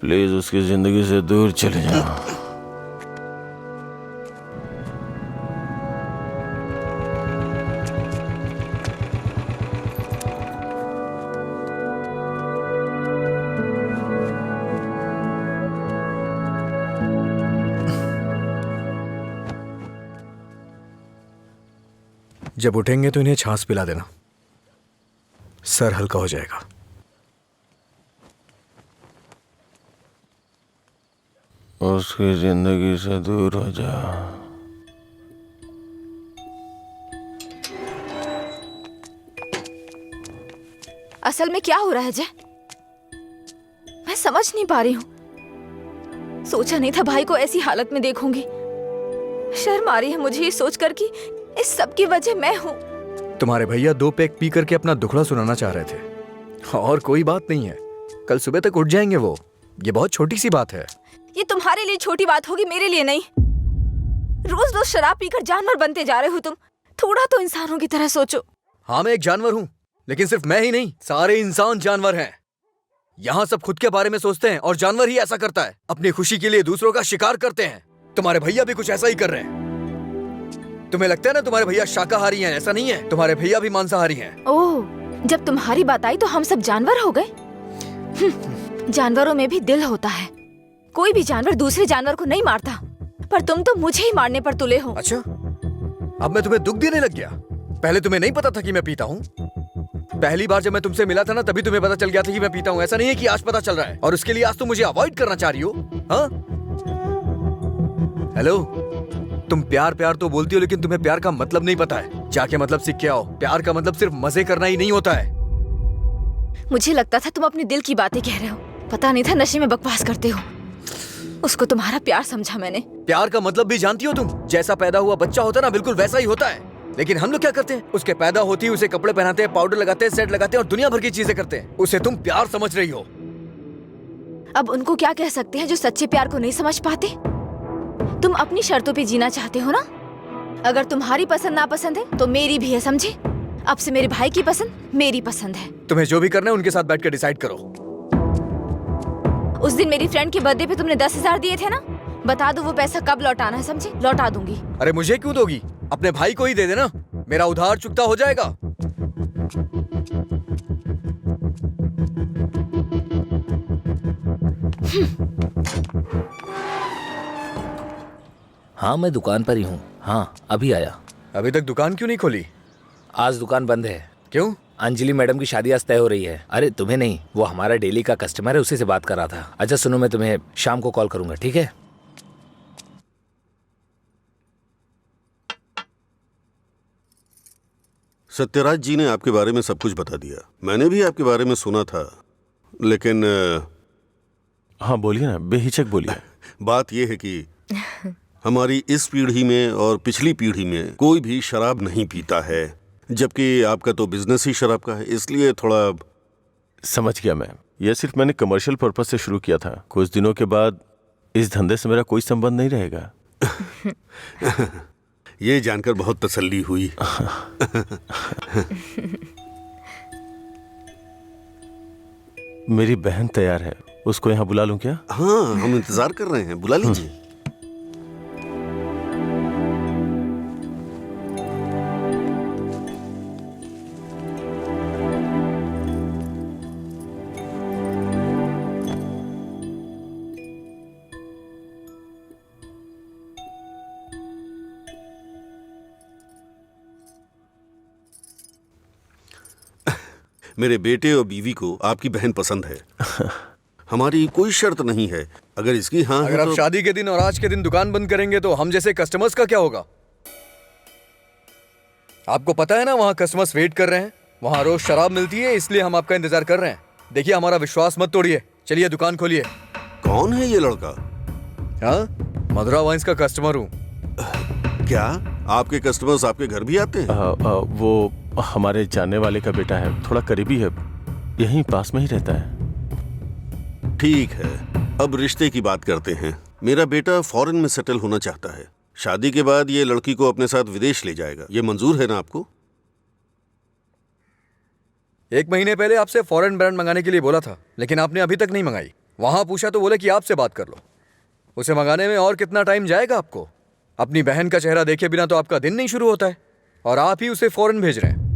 H: प्लीज उसकी जिंदगी से दूर चले जाओ।
B: जब उठेंगे तो इन्हें छाछ पिला देना, सर हल्का हो जाएगा।
H: उसकी जिंदगी से दूर हो जा।
C: असल में क्या हो रहा है जय? मैं समझ नहीं पा रही हूँ। सोचा नहीं था भाई को ऐसी हालत में देखूंगी। शर्म आ रही है मुझे ये सोचकर कि इस सब की वजह मैं हूँ।
B: तुम्हारे भैया 2 पैक पी करके अपना दुखड़ा सुनाना चाह रहे थे, और कोई बात नहीं है। कल सुबह तक उठ जाएंगे वो। ये बहुत छोटी सी बात है।
C: ये तुम्हारे लिए छोटी बात होगी, मेरे लिए नहीं। रोज रोज शराब पीकर जानवर बनते जा रहे हो तुम। थोड़ा तो इंसानों की तरह सोचो।
B: हाँ, मैं एक जानवर हूँ, लेकिन सिर्फ मैं ही नहीं, सारे इंसान जानवर हैं। यहाँ सब खुद के बारे में सोचते हैं और जानवर ही ऐसा करता है। अपनी खुशी के लिए दूसरों का शिकार करते हैं। तुम्हारे भैया भी कुछ ऐसा ही कर रहे हैं। तुम्हें लगता है ना तुम्हारे भैया शाकाहारी हैं? ऐसा नहीं है, तुम्हारे भैया भी मांसाहारी हैं।
C: ओह, जब तुम्हारी बात आई तो हम सब जानवर हो गए। जानवरों में भी दिल होता है। कोई भी जानवर दूसरे जानवर को नहीं मारता, पर तुम तो मुझे ही मारने पर तुले हो।
B: अच्छा, अब मैं तुम्हें दुख देने लग गया? पहले तुम्हें नहीं पता था कि मैं पीता हूँ? पहली बार जब मैं तुमसे मिला था ना, तभी तुम्हें पता चल गया था कि मैं पीता हूँ। ऐसा नहीं है कि आज पता चल रहा है, और उसके लिए आज तुम मुझे अवॉइड करना चाह रही हो? हाँ? हेलो, तुम प्यार प्यार तो बोलती हो, लेकिन तुम्हें प्यार का मतलब नहीं पता है। जाके मतलब सीख के आओ। प्यार का मतलब सिर्फ मजे करना ही नहीं होता है।
C: मुझे लगता था तुम अपने दिल की बातें कह रहे हो, पता नहीं था नशे में बकवास करते हो। उसको तुम्हारा प्यार समझा मैंने।
B: प्यार का मतलब भी जानती हो तुम? जैसा पैदा हुआ बच्चा होता है ना, बिल्कुल वैसा ही होता है। लेकिन हम लोग क्या करते हैं? उसके पैदा होती है उसे कपड़े पहनाते हैं, पाउडर लगाते हैं, सेट लगाते हैं और दुनिया भर की चीजें करते हैं। उसे तुम प्यार समझ रही हो।
C: अब उनको क्या कह सकते हैं जो सच्चे प्यार को नहीं समझ पाते? तुम अपनी शर्तों पे जीना चाहते हो ना? अगर तुम्हारी पसंद नापसंद है तो मेरी भी है, समझे? अब से मेरे भाई की पसंद मेरी पसंद है।
B: तुम्हें जो भी करना है उनके साथ बैठ कर डिसाइड करो।
C: उस दिन मेरी फ्रेंड के बर्थडे पे तुमने 10,000 दिए थे ना, बता दो वो पैसा कब लौटाना है, समझे? लौटा दूंगी।
B: अरे मुझे क्यों दोगी? अपने भाई को ही दे देना, मेरा उधार चुकता हो जाएगा।
F: हाँ, मैं दुकान पर ही हूँ। हाँ, अभी आया।
B: अभी तक दुकान क्यों नहीं खोली?
F: आज दुकान बंद है।
B: क्यों?
F: अंजलि मैडम की शादी आज तय हो रही है। अरे तुम्हें नहीं, वो हमारा डेली का कस्टमर है, उसी से बात कर रहा था। अच्छा सुनो, मैं तुम्हें शाम को कॉल करूंगा, ठीक है?
A: सत्यराज जी ने आपके बारे में सब कुछ बता दिया। मैंने भी आपके बारे में सुना था, लेकिन
H: हाँ बोलिए ना, बेहिचक बोलिए।
A: बात यह है कि हमारी इस पीढ़ी में और पिछली पीढ़ी में कोई भी शराब नहीं पीता है, जबकि आपका तो बिजनेस ही शराब का है, इसलिए थोड़ा।
H: समझ गया मैं। यह सिर्फ मैंने कमर्शियल पर्पज से शुरू किया था। कुछ दिनों के बाद इस धंधे से मेरा कोई संबंध नहीं रहेगा।
A: ये जानकर बहुत तसल्ली हुई।
H: मेरी बहन तैयार है, उसको यहाँ बुला लूं क्या?
A: हाँ, हम इंतजार कर रहे हैं, बुला लीजिए। मेरे बेटे और बीवी को आपकी बहन पसंद है। हमारी कोई शर्त नहीं है। अगर इसकी हाँ
B: अगर आप
A: तो...
B: शादी के दिन और आज के दिन दुकान बंद करेंगे तो हम जैसे कस्टमर्स का क्या होगा? आपको पता है ना, वहाँ कस्टमर्स वेट कर रहे हैं। वहाँ रोज शराब मिलती है, इसलिए हम आपका इंतजार कर रहे हैं। देखिए, हमारा विश्वास मत तोड़िए। चलिए दुकान खोलिए।
A: कौन है ये लड़का?
B: हाँ, मधुरा वाइन्स का कस्टमर हूँ।
A: क्या आपके कस्टमर्स आपके घर भी आते हैं?
H: वो हमारे जानने वाले का बेटा है, थोड़ा करीबी है, यहीं पास में ही रहता है।
A: ठीक है, अब रिश्ते की बात करते हैं। मेरा बेटा फॉरेन में सेटल होना चाहता है। शादी के बाद ये लड़की को अपने साथ विदेश ले जाएगा। ये मंजूर है ना आपको?
B: 1 महीने पहले आपसे फॉरेन ब्रांड मंगाने के लिए बोला था, लेकिन आपने अभी तक नहीं मंगाई। वहां पूछा तो बोले कि आपसे बात कर लो। उसे मंगाने में और कितना टाइम जाएगा आपको? अपनी बहन का चेहरा देखे बिना तो आपका दिन नहीं शुरू होता है, और आप ही उसे फॉरेन भेज रहे हैं।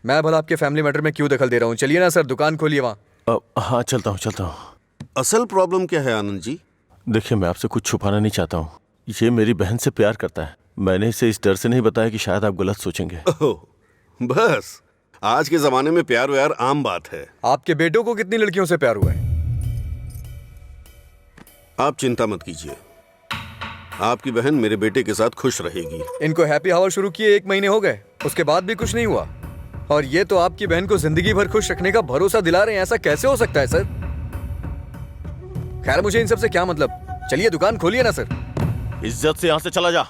B: मैं भला आपके फैमिली मैटर में क्यों दखल दे रहा हूँ? चलिए ना सर, दुकान खोलिए वहां।
H: हाँ चलता हूँ।
A: असल प्रॉब्लम क्या है आनंद जी?
H: देखिए, मैं आपसे कुछ छुपाना नहीं चाहता हूँ। ये मेरी बहन से प्यार करता है। मैंने इसे इस डर से नहीं बताया कि शायद आप गलत सोचेंगे।
A: ओह, बस आज के जमाने में प्यार व्यार आम बात है।
B: आपके बेटों को कितनी लड़कियों से प्यार हुआ है?
A: आप चिंता मत कीजिए, आपकी बहन मेरे बेटे के साथ खुश रहेगी।
B: इनको हैप्पी आवर शुरू किए 1 महीने हो गए, उसके बाद भी कुछ नहीं हुआ, और ये तो आपकी बहन को जिंदगी भर खुश रखने का भरोसा दिला रहे हैं। ऐसा कैसे हो सकता है सर? खैर, मुझे इन सब से क्या मतलब। चलिए दुकान खोलिए ना सर।
H: इज्जत से यहाँ से चला जा।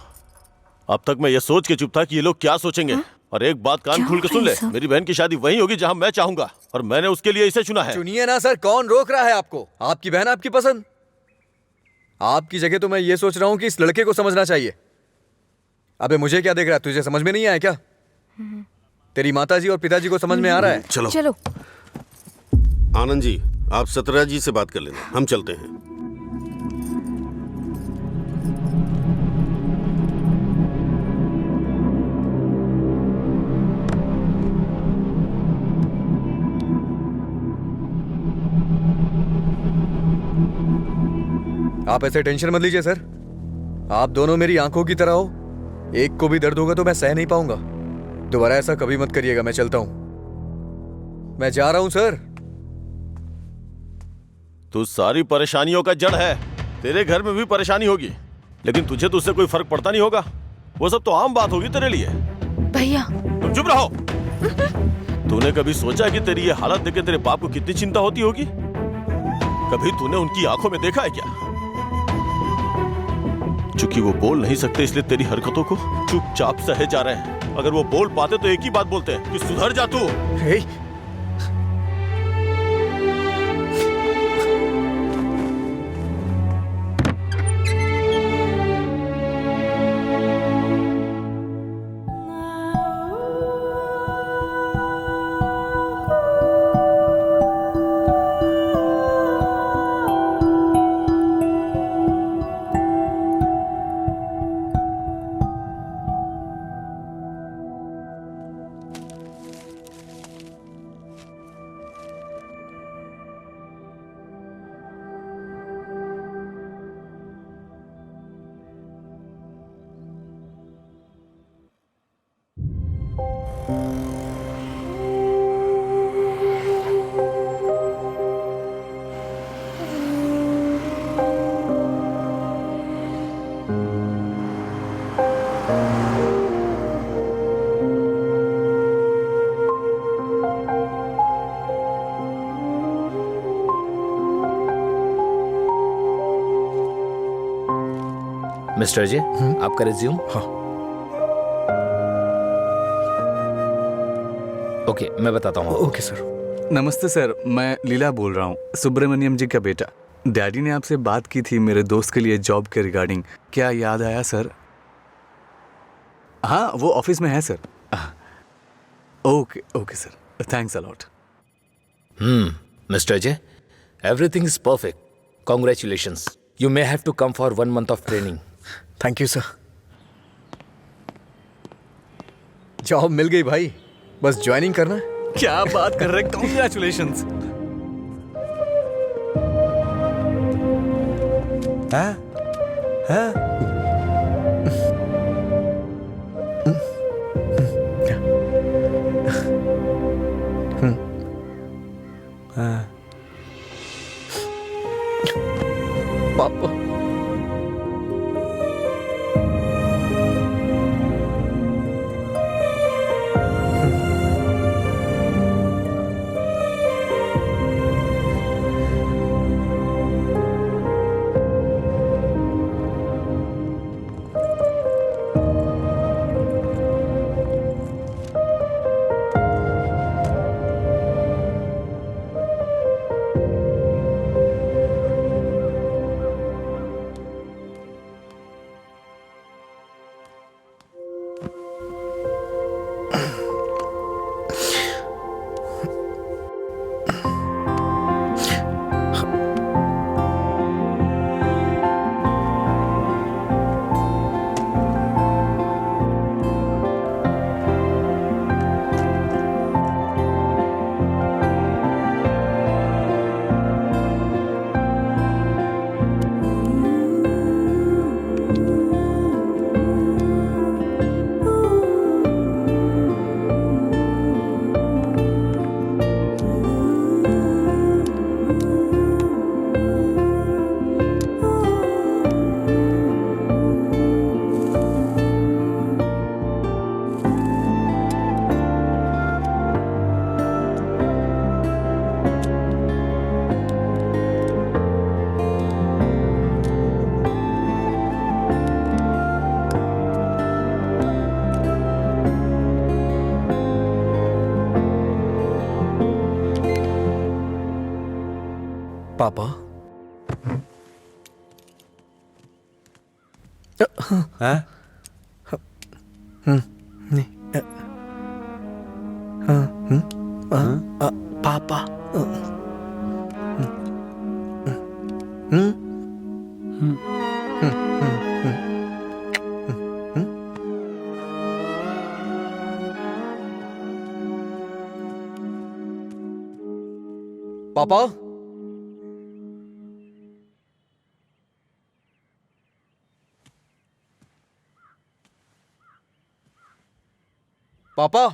H: अब तक मैं ये सोच के चुप था कि ये लोग क्या सोचेंगे। और एक बात कान खोल के सुन ले, मेरी बहन की शादी वहीं होगी जहाँ मैं चाहूंगा, और मैंने उसके लिए इसे चुना है।
B: चुनिए ना सर, कौन रोक रहा है आपको? आपकी बहन आपकी पसंद। आपकी जगह तो मैं ये सोच रहा हूँ कि इस लड़के को समझना चाहिए। अबे मुझे क्या देख रहा है? तुझे समझ में नहीं आया क्या? तेरी माताजी और पिताजी को समझ में आ रहा है?
A: चलो
C: चलो।
A: आनंद जी, आप सत्यराज जी से बात कर लेना, हम चलते हैं।
B: आप ऐसे टेंशन मत लीजिए सर। आप दोनों मेरी आंखों की तरह हो। एक को भी दर्द होगा तो मैं सह नहीं पाऊंगा। दोबारा ऐसा कभी मत करिएगा। मैं चलता हूं, मैं जा रहा हूं सर।
H: तू सारी परेशानियों का जड़ है। तेरे घर में भी परेशानी होगी, लेकिन तुझे तो उससे कोई फर्क पड़ता नहीं होगा। वो सब तो आम बात होगी तेरे लिए।
C: भैया
H: तुम चुप रहो। तूने कभी सोचा कि तेरी ये हालत देख के तेरे बाप को कितनी चिंता होती होगी? कभी तूने उनकी आंखों में देखा है क्या? चूंकि वो बोल नहीं सकते, इसलिए तेरी हरकतों को चुपचाप सहे जा रहे हैं। अगर वो बोल पाते तो एक ही बात बोलते हैं कि सुधर जा तू।
B: हे,
F: मिस्टर अजय, आपका रिज्यूम।
B: हाँ।
F: ओके, मैं बताता हूँ।
B: Okay sir.
D: नमस्ते सर, मैं लीला बोल रहा हूँ, सुब्रमण्यम जी का बेटा। डैडी ने आपसे बात की थी मेरे दोस्त के लिए जॉब के रिगार्डिंग। क्या याद आया सर? हाँ, वो ऑफिस में है sir. Okay okay sir, thanks a lot.
F: Mister Ajay, everything is perfect. Congratulations. You may have to come for 1 month of training.
B: Thank you sir. Job मिल गई भाई, बस ज्वाइनिंग करना है।
D: क्या बात कर रहे हैं, कॉन्ग्रेचुलेशंस।
B: पापा, पापा।
E: हाँ?
B: पापा। पापा, पापा।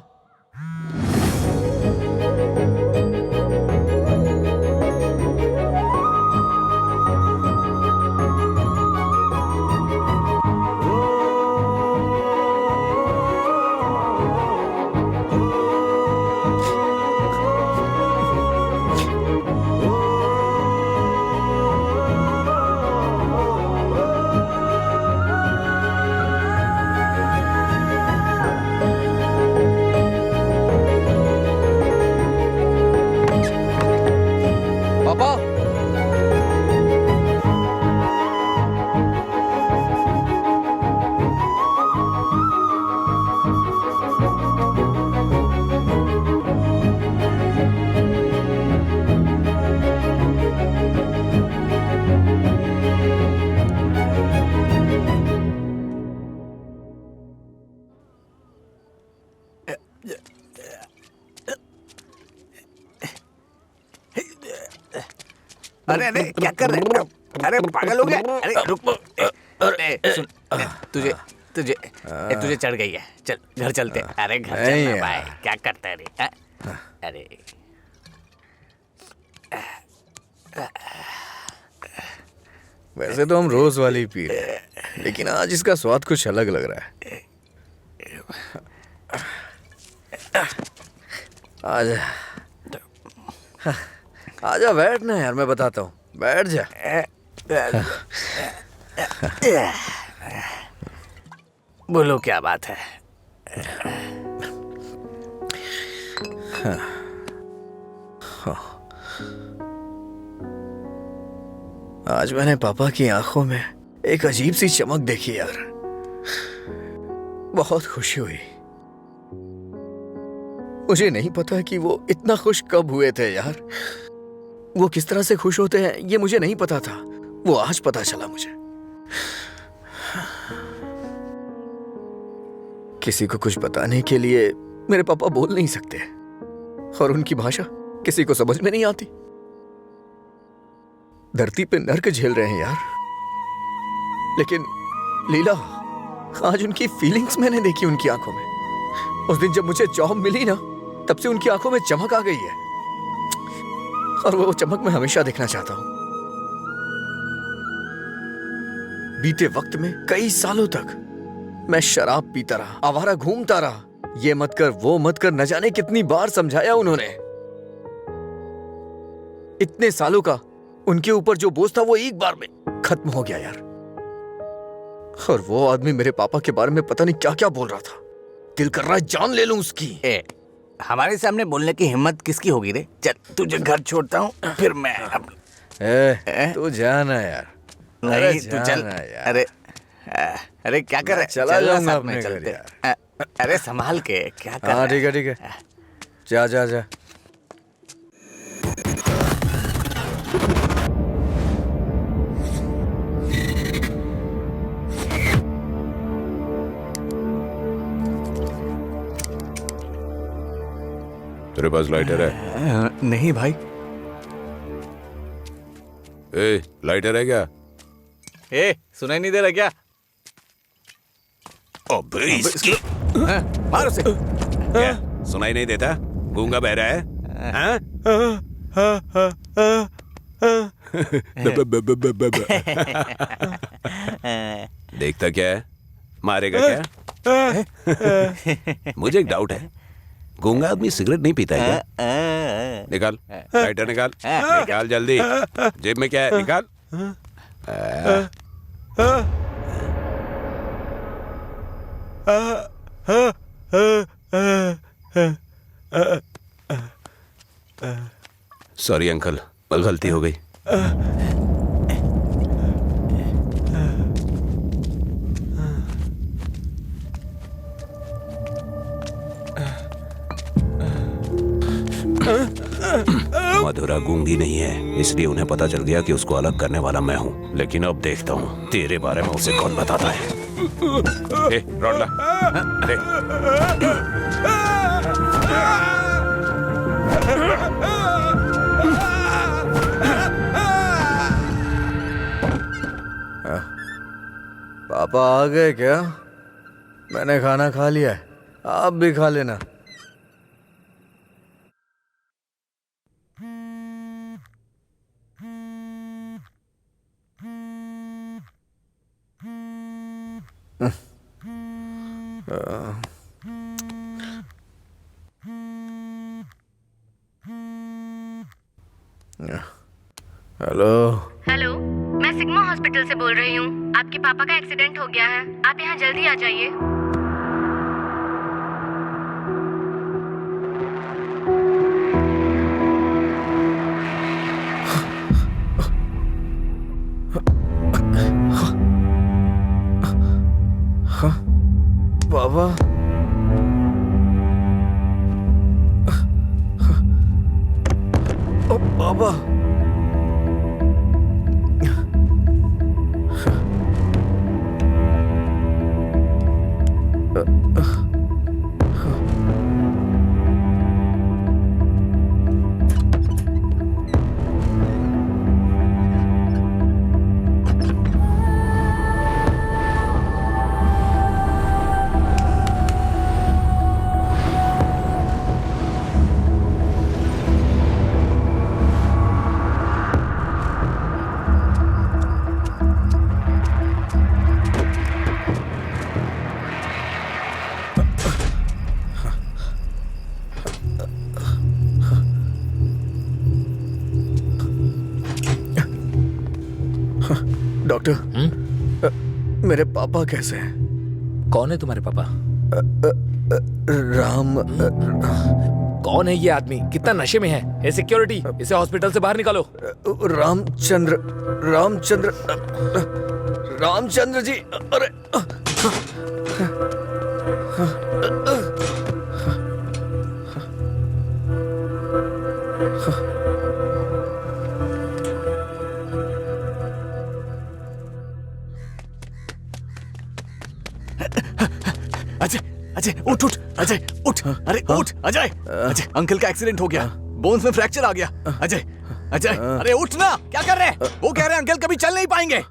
B: पापा।
D: अरे अरे क्या कर रहे हो? अरे पागल हो गया? अरे रुक। सुन, तुझे तुझे तुझे चढ़ गई है। चल घर चलते। अरे घर चलना भाई, क्या करता है रे? अरे
B: वैसे तो हम रोज वाली पी रहे हैं, लेकिन आज इसका स्वाद कुछ अलग लग रहा है। आजा आजा, बैठ ना यार, मैं बताता हूँ, बैठ जा।
D: बोलो क्या बात है?
B: आज मैंने पापा की आंखों में एक अजीब सी चमक देखी यार, बहुत खुशी हुई। मुझे नहीं पता कि वो इतना खुश कब हुए थे यार। वो किस तरह से खुश होते हैं ये मुझे नहीं पता था, वो आज पता चला मुझे। किसी को कुछ बताने के लिए मेरे पापा बोल नहीं सकते, और उनकी भाषा किसी को समझ में नहीं आती। धरती पे नर्क झेल रहे हैं यार, लेकिन लीला, आज उनकी फीलिंग्स मैंने देखी उनकी आंखों में। उस दिन जब मुझे जॉब मिली ना, तब से उनकी आंखों में चमक आ गई है, और वो चमक मैं हमेशा देखना चाहता हूं। बीते वक्त में कई सालों तक मैं शराब पीता रहा, आवारा घूमता रहा, ये मत कर वो मत कर, न जाने कितनी बार समझाया उन्होंने। इतने सालों का उनके ऊपर जो बोझ था वो एक बार में खत्म हो गया यार। और वो आदमी मेरे पापा के बारे में पता नहीं क्या क्या बोल रहा था। दिल कर रहा है जान ले लूं उसकी।
D: हमारे सामने बोलने की हिम्मत किसकी होगी रे? चल तुझे घर छोड़ता हूँ, फिर मैं
B: तू जाना यार।
D: नहीं तू चल
B: यार।
D: अरे अरे क्या कर रहा है?
B: चला जाऊंगा अपने घर
D: चलते।
B: यार।
D: अरे संभाल के, क्या कर रहा
B: हाँ
D: है?
B: ठीक है ठीक है, जा जा जा।
E: तेरे पास लाइटर है?
D: नहीं भाई।
E: ए, लाइटर है क्या?
D: ए, सुनाई नहीं दे रहा क्या?
E: अबे इसकी
D: मार उसे।
E: क्या सुनाई नहीं देता? गूंगा बहरा है? हाँ? देखता क्या है? मारेगा क्या? मुझे एक डाउट है, गूंगा आदमी सिगरेट नहीं पीता है क्या? निकाल लाइटर, निकाल निकाल जल्दी। जेब में क्या है? निकाल। सॉरी अंकल, गलती हो गई। मधुरा गूंगी नहीं है, इसलिए उन्हें पता चल गया कि उसको अलग करने वाला मैं हूँ। लेकिन अब देखता हूँ तेरे बारे में उसे कौन बताता है। ए, रॉड ला। दे।
B: पापा आ गए क्या? मैंने खाना खा लिया है। आप भी खा लेना। हेलो।
G: हेलो, मैं सिग्मा हॉस्पिटल से बोल रही हूँ। आपके पापा का एक्सीडेंट हो गया है, आप यहाँ जल्दी आ जाइए।
B: बाबा, ओ बाबा, डॉक्टर, मेरे पापा कैसे हैं?
F: कौन है तुम्हारे पापा?
B: राम।
F: कौन है ये आदमी? कितना नशे में है? ए सिक्योरिटी, इसे हॉस्पिटल से बाहर निकालो।
B: रामचंद्र, रामचंद्र, रामचंद्र जी। अरे
D: अजय, अजय उठ उठ, अजय उठ, अरे उठ अजय। अजय, अंकल का एक्सीडेंट हो गया, बोन्स में फ्रैक्चर आ गया। अजय, अजय, अरे उठ ना, क्या कर रहे हैं? वो कह रहे हैं अंकल कभी चल नहीं पाएंगे।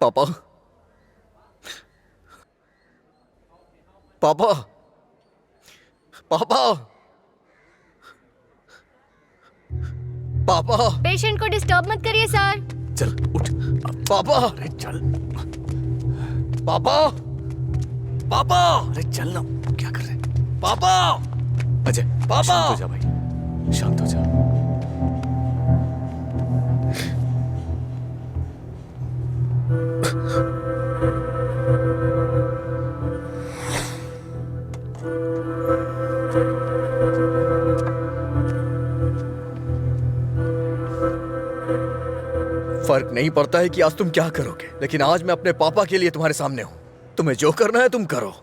B: पापा, पापा, पापा, पापा।
G: पेशेंट को डिस्टर्ब मत करिए सर।
D: चल उठ
B: पापा,
D: अरे चल
B: पापा, पापा,
D: अरे चल ना, क्या कर रहे हैं?
B: पापा,
D: अजय
B: पापा।
D: शांत हो जा भाई, शांत हो जा।
B: फर्क नहीं पड़ता है कि आज तुम क्या करोगे, लेकिन आज मैं अपने पापा के लिए तुम्हारे सामने हूं। तुम्हें जो करना है तुम करो।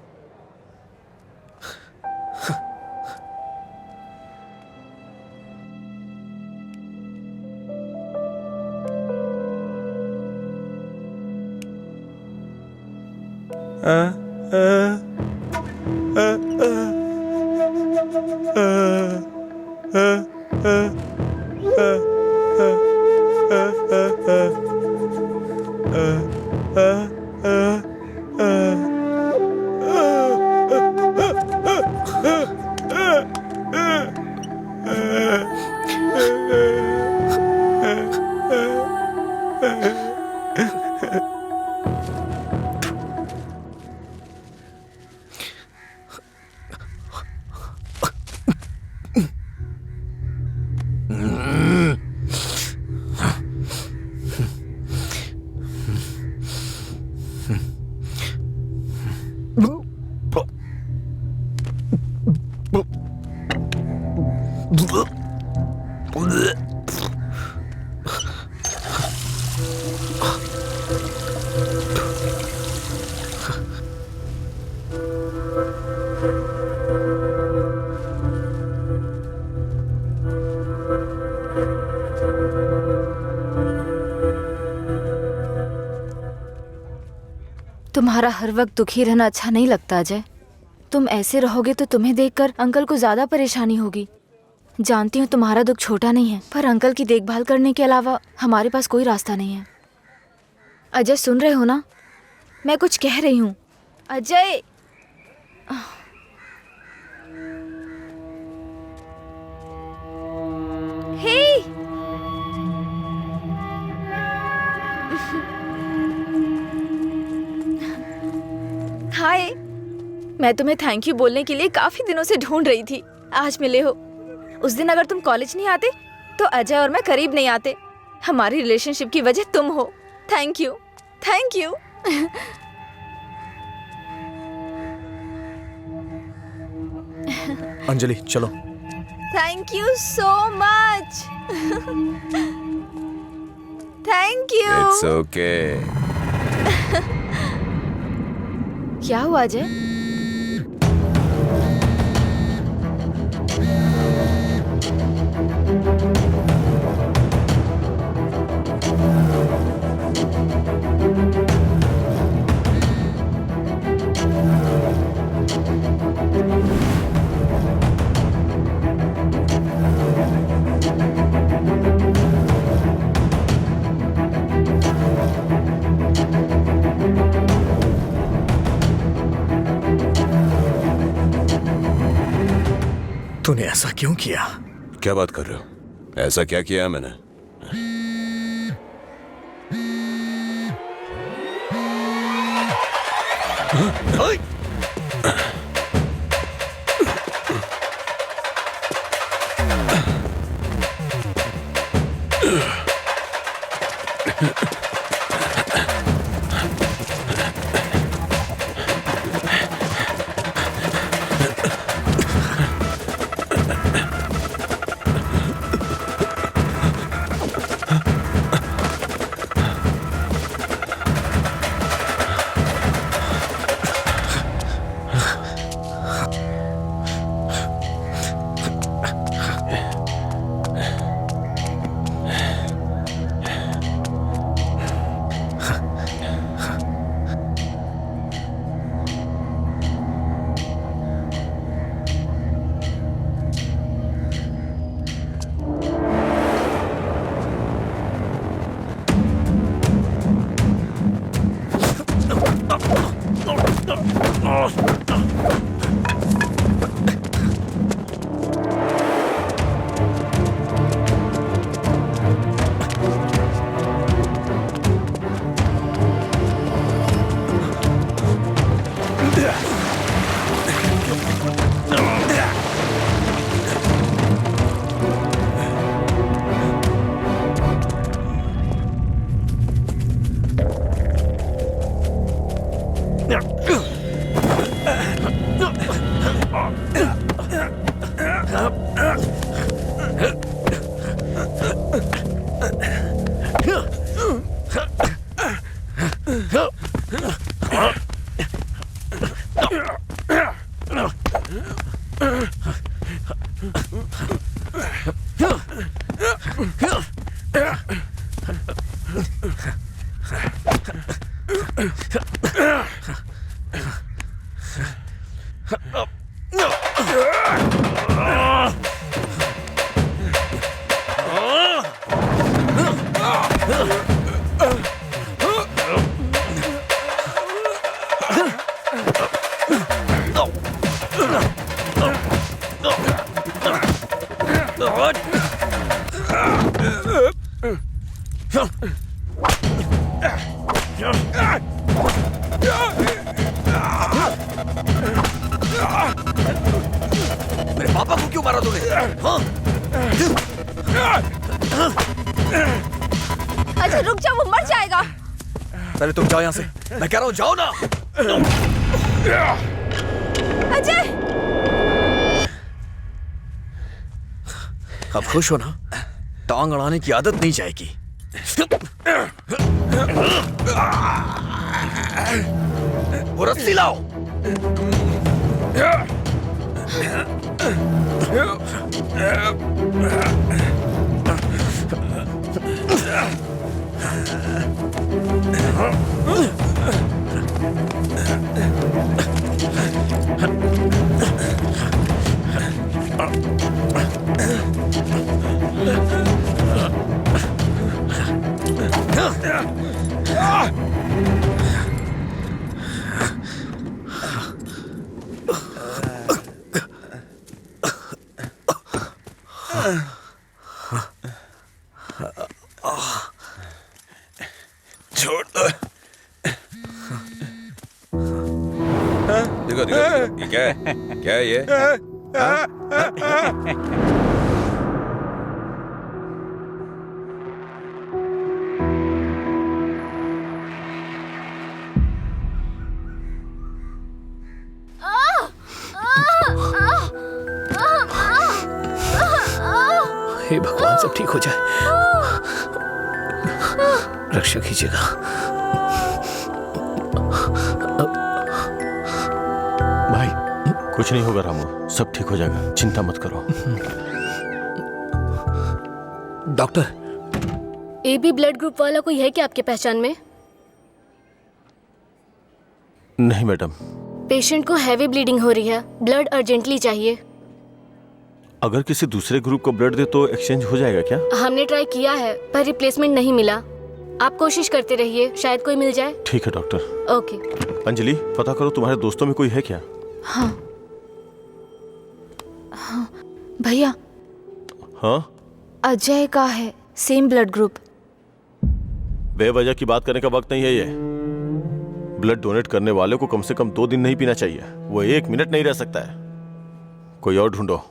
C: तुम्हारा हर वक्त दुखी रहना अच्छा नहीं लगता अजय। तुम ऐसे रहोगे तो तुम्हें देखकर अंकल को ज्यादा परेशानी होगी। जानती हूँ तुम्हारा दुख छोटा नहीं है, पर अंकल की देखभाल करने के अलावा हमारे पास कोई रास्ता नहीं है। अजय सुन रहे हो ना? मैं कुछ कह रही हूँ। अजय हे हाय, मैं तुम्हें थैंक यू बोलने के लिए काफी दिनों से ढूंढ रही थी। आज मिले हो। उस दिन अगर तुम कॉलेज नहीं आते तो अजय और मैं करीब नहीं आते। हमारी रिलेशनशिप की वजह तुम हो। Thank you, thank you.
B: Anjali चलो।
C: Thank you so much. Thank you.
E: It's okay.
C: क्या हुआ अजय?
D: तूने ऐसा क्यों किया?
E: क्या बात कर रहे हो? ऐसा क्या किया है मैंने?
B: मेरे पापा को क्यों मारा तूने? हाँ?
C: अच्छा रुक जाओ, वो मर जाएगा।
B: पहले तुम जाओ यहाँ से। मैं कह रहा हूँ जाओ ना।
C: अजय,
B: अब खुश हो ना? टांग अड़ाने की आदत नहीं जाएगी। वो रस्सी लाओ।
A: छोड़ दो।
E: देखो देखो ये क्या है? क्या है ये?
F: हे भगवान, सब ठीक हो जाए। रक्षा कीजिएगा।
H: भाई कुछ नहीं होगा रामू, सब ठीक हो जाएगा, चिंता मत करो।
F: डॉक्टर,
G: AB ब्लड ग्रुप वाला कोई है क्या आपके पहचान में?
H: नहीं मैडम।
G: पेशेंट को हैवी ब्लीडिंग हो रही है, ब्लड अर्जेंटली चाहिए।
H: अगर किसी दूसरे ग्रुप को ब्लड दे तो एक्सचेंज हो जाएगा क्या?
G: हमने ट्राई किया है पर रिप्लेसमेंट नहीं मिला। आप कोशिश करते रहिए, शायद कोई मिल जाए।
H: ठीक है डॉक्टर।
G: ओके।
H: अंजलि, पता करो तुम्हारे दोस्तों में कोई है क्या?
C: हाँ हाँ भैया,
H: हाँ?
C: अजय का है, सेम ब्लड ग्रुप।
H: बेवजह की बात करने का वक्त नहीं है ये। ब्लड डोनेट करने वाले को कम से कम 2 दिन नहीं पीना चाहिए, वो 1 मिनट नहीं रह सकता है। कोई और ढूंढो।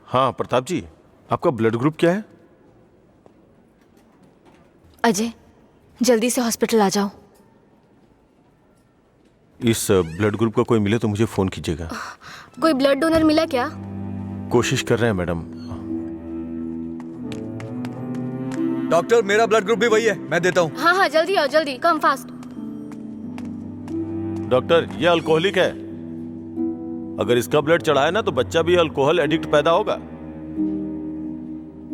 H: हाँ प्रताप जी, आपका ब्लड ग्रुप क्या है?
C: अजय, जल्दी से हॉस्पिटल आ जाओ।
H: इस ब्लड ग्रुप का कोई मिले तो मुझे फोन कीजिएगा।
G: कोई ब्लड डोनर मिला क्या?
H: कोशिश कर रहे हैं मैडम।
B: डॉक्टर, मेरा ब्लड ग्रुप भी वही है, मैं देता हूँ।
G: हाँ हाँ जल्दी आओ, जल्दी, कम फास्ट।
H: डॉक्टर, ये अल्कोहलिक है। अगर इसका ब्लड चढ़ा है ना तो बच्चा भी अल्कोहल एडिक्ट पैदा होगा।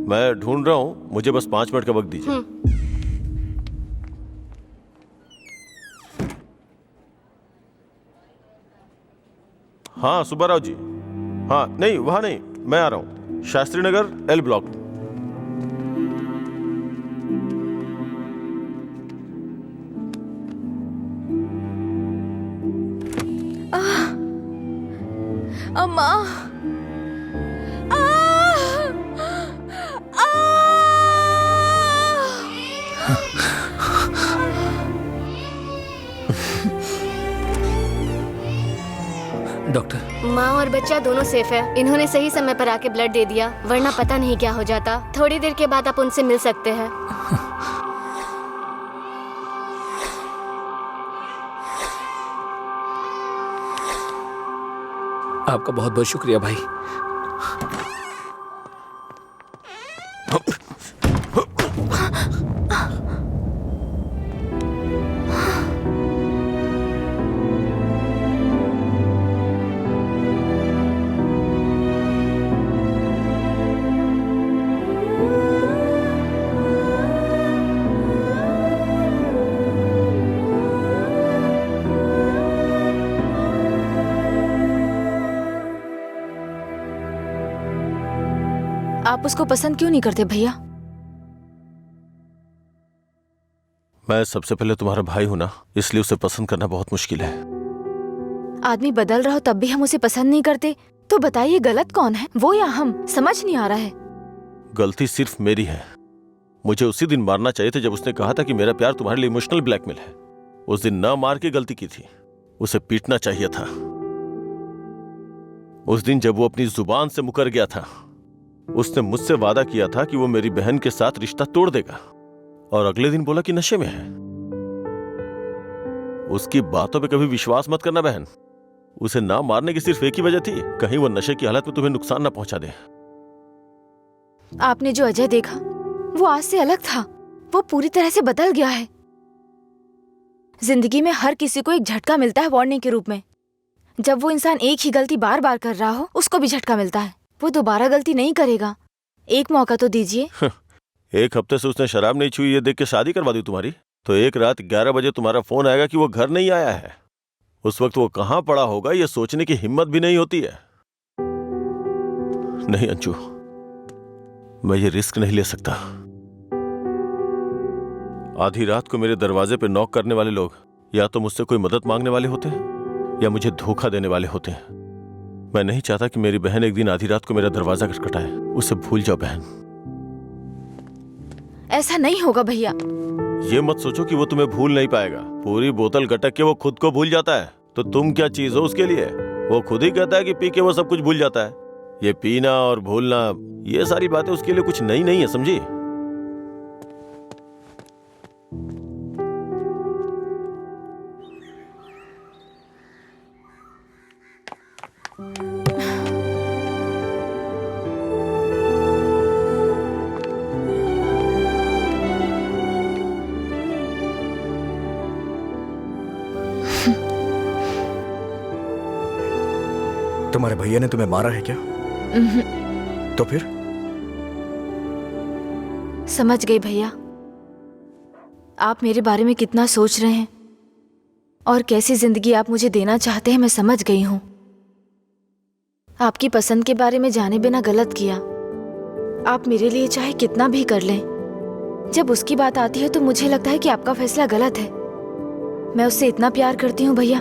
H: मैं ढूंढ रहा हूँ, मुझे बस 5 मिनट का वक्त दीजिए। हाँ सुब्बाराव जी। हाँ नहीं, वहां नहीं, मैं आ रहा हूँ, शास्त्री नगर L ब्लॉक।
C: अम्मा,
F: डॉक्टर,
G: माँ और बच्चा दोनों सेफ है। इन्होंने सही समय पर आके ब्लड दे दिया, वरना पता नहीं क्या हो जाता। थोड़ी देर के बाद आप उनसे मिल सकते हैं।
F: आपका बहुत बहुत शुक्रिया भाई।
C: आप उसको पसंद क्यों नहीं करते भैया?
H: मैं सबसे पहले तुम्हारा भाई हूं ना, इसलिए उसे पसंद करना बहुत मुश्किल है।
C: आदमी बदल रहा हो तब भी हम उसे पसंद नहीं करते, तो बताइए गलत कौन है, वो या हम? समझ नहीं आ रहा है।
H: गलती सिर्फ मेरी है। मुझे उसी दिन मारना चाहिए था जब उसने कहा था कि मेरा प्यार तुम्हारे लिए इमोशनल ब्लैकमेल है। उस दिन न मार के गलती की थी, उसे पीटना चाहिए था। उस दिन जब वो अपनी जुबान से मुकर गया था, उसने मुझसे वादा किया था कि वो मेरी बहन के साथ रिश्ता तोड़ देगा, और अगले दिन बोला कि नशे में है। उसकी बातों पे कभी विश्वास मत करना बहन। उसे ना मारने की सिर्फ एक ही वजह थी, कहीं वो नशे की हालत में तुम्हें नुकसान ना पहुंचा दे।
C: आपने जो अजय देखा वो आज से अलग था, वो पूरी तरह से बदल गया है। जिंदगी में हर किसी को एक झटका मिलता है वार्निंग के रूप में। जब वो इंसान एक ही गलती बार बार कर रहा हो, उसको भी झटका मिलता है। वो दोबारा गलती नहीं करेगा, एक मौका तो दीजिए।
H: 1 हफ्ते से उसने शराब नहीं छुई, ये देख के शादी करवा दी तुम्हारी? तो एक रात 11 बजे तुम्हारा फोन आएगा कि वो घर नहीं आया है। उस वक्त वो कहां पड़ा होगा ये सोचने की हिम्मत भी नहीं होती है। नहीं अंशु, मैं ये रिस्क नहीं ले सकता। आधी रात को मेरे दरवाजे पे नॉक करने वाले लोग या तो मुझसे कोई मदद मांगने वाले होते हैं या मुझे धोखा देने वाले होते हैं। मैं नहीं चाहता कि मेरी बहन एक दिन आधी रात को मेरा दरवाजा खटखटाए। उसे भूल जाओ बहन।
C: ऐसा नहीं होगा भैया।
H: ये मत सोचो कि वो तुम्हें भूल नहीं पाएगा। पूरी बोतल गटक के वो खुद को भूल जाता है, तो तुम क्या चीज हो उसके लिए? वो खुद ही कहता है कि पी के वो सब कुछ भूल जाता है। ये पीना और भूलना, ये सारी बातें उसके लिए कुछ नई नहीं है, समझी?
B: तुम्हारे भैया ने तुम्हें मारा है क्या? तो फिर?
C: समझ गई भैया, आप मेरे बारे में कितना सोच रहे हैं और कैसी जिंदगी आप मुझे देना चाहते हैं, मैं समझ गई हूं। आपकी पसंद के बारे में जाने बिना गलत किया। आप मेरे लिए चाहे कितना भी कर लें, जब उसकी बात आती है तो मुझे लगता है कि आपका फैसला गलत है। मैं उससे इतना प्यार करती हूँ भैया।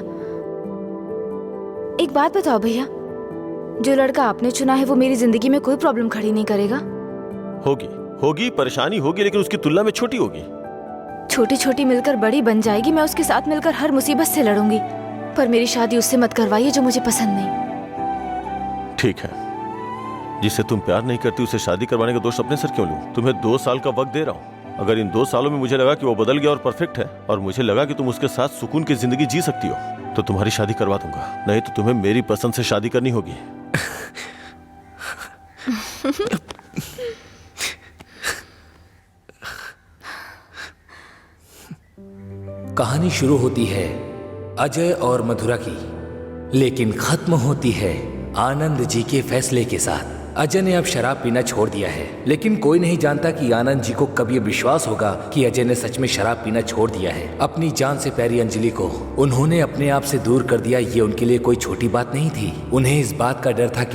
C: एक बात बताओ भैया, जो लड़का आपने चुना है वो मेरी जिंदगी में कोई प्रॉब्लम खड़ी नहीं करेगा?
H: होगी परेशानी होगी, लेकिन उसकी तुलना में छोटी होगी।
C: छोटी छोटी मिलकर बड़ी बन जाएगी। मैं उसके साथ मिलकर हर मुसीबत से लड़ूंगी, पर मेरी शादी उससे मत करवाइए जो मुझे पसंद नहीं।
H: ठीक है, जिससे तुम प्यार नहीं करती उसे शादी करवाने का दोष अपने सर क्यों लूं? तुम्हें 2 साल का वक्त दे रहा हूं। अगर इन 2 सालों में मुझे लगा कि वो बदल गया और परफेक्ट है, और मुझे लगा कि तुम उसके साथ सुकून की जिंदगी जी सकती हो, तो तुम्हारी शादी करवा दूंगा। नहीं तो तुम्हें मेरी पसंद से शादी करनी होगी।
F: कहानी शुरू होती है अजय और मधुरा की, लेकिन खत्म होती है आनंद जी के फैसले के साथ। अजय ने अब शराब पीना छोड़ दिया है, लेकिन कोई नहीं जानता कि आनंद जी को कब ये विश्वास होगा कि अजय ने सच में शराब पीना छोड़ दिया है। अपनी जान से प्यारी अंजलि को उन्होंने अपने आप से दूर कर दिया, ये उनके लिए कोई छोटी बात नहीं थी। उन्हें इस बात का डर था कि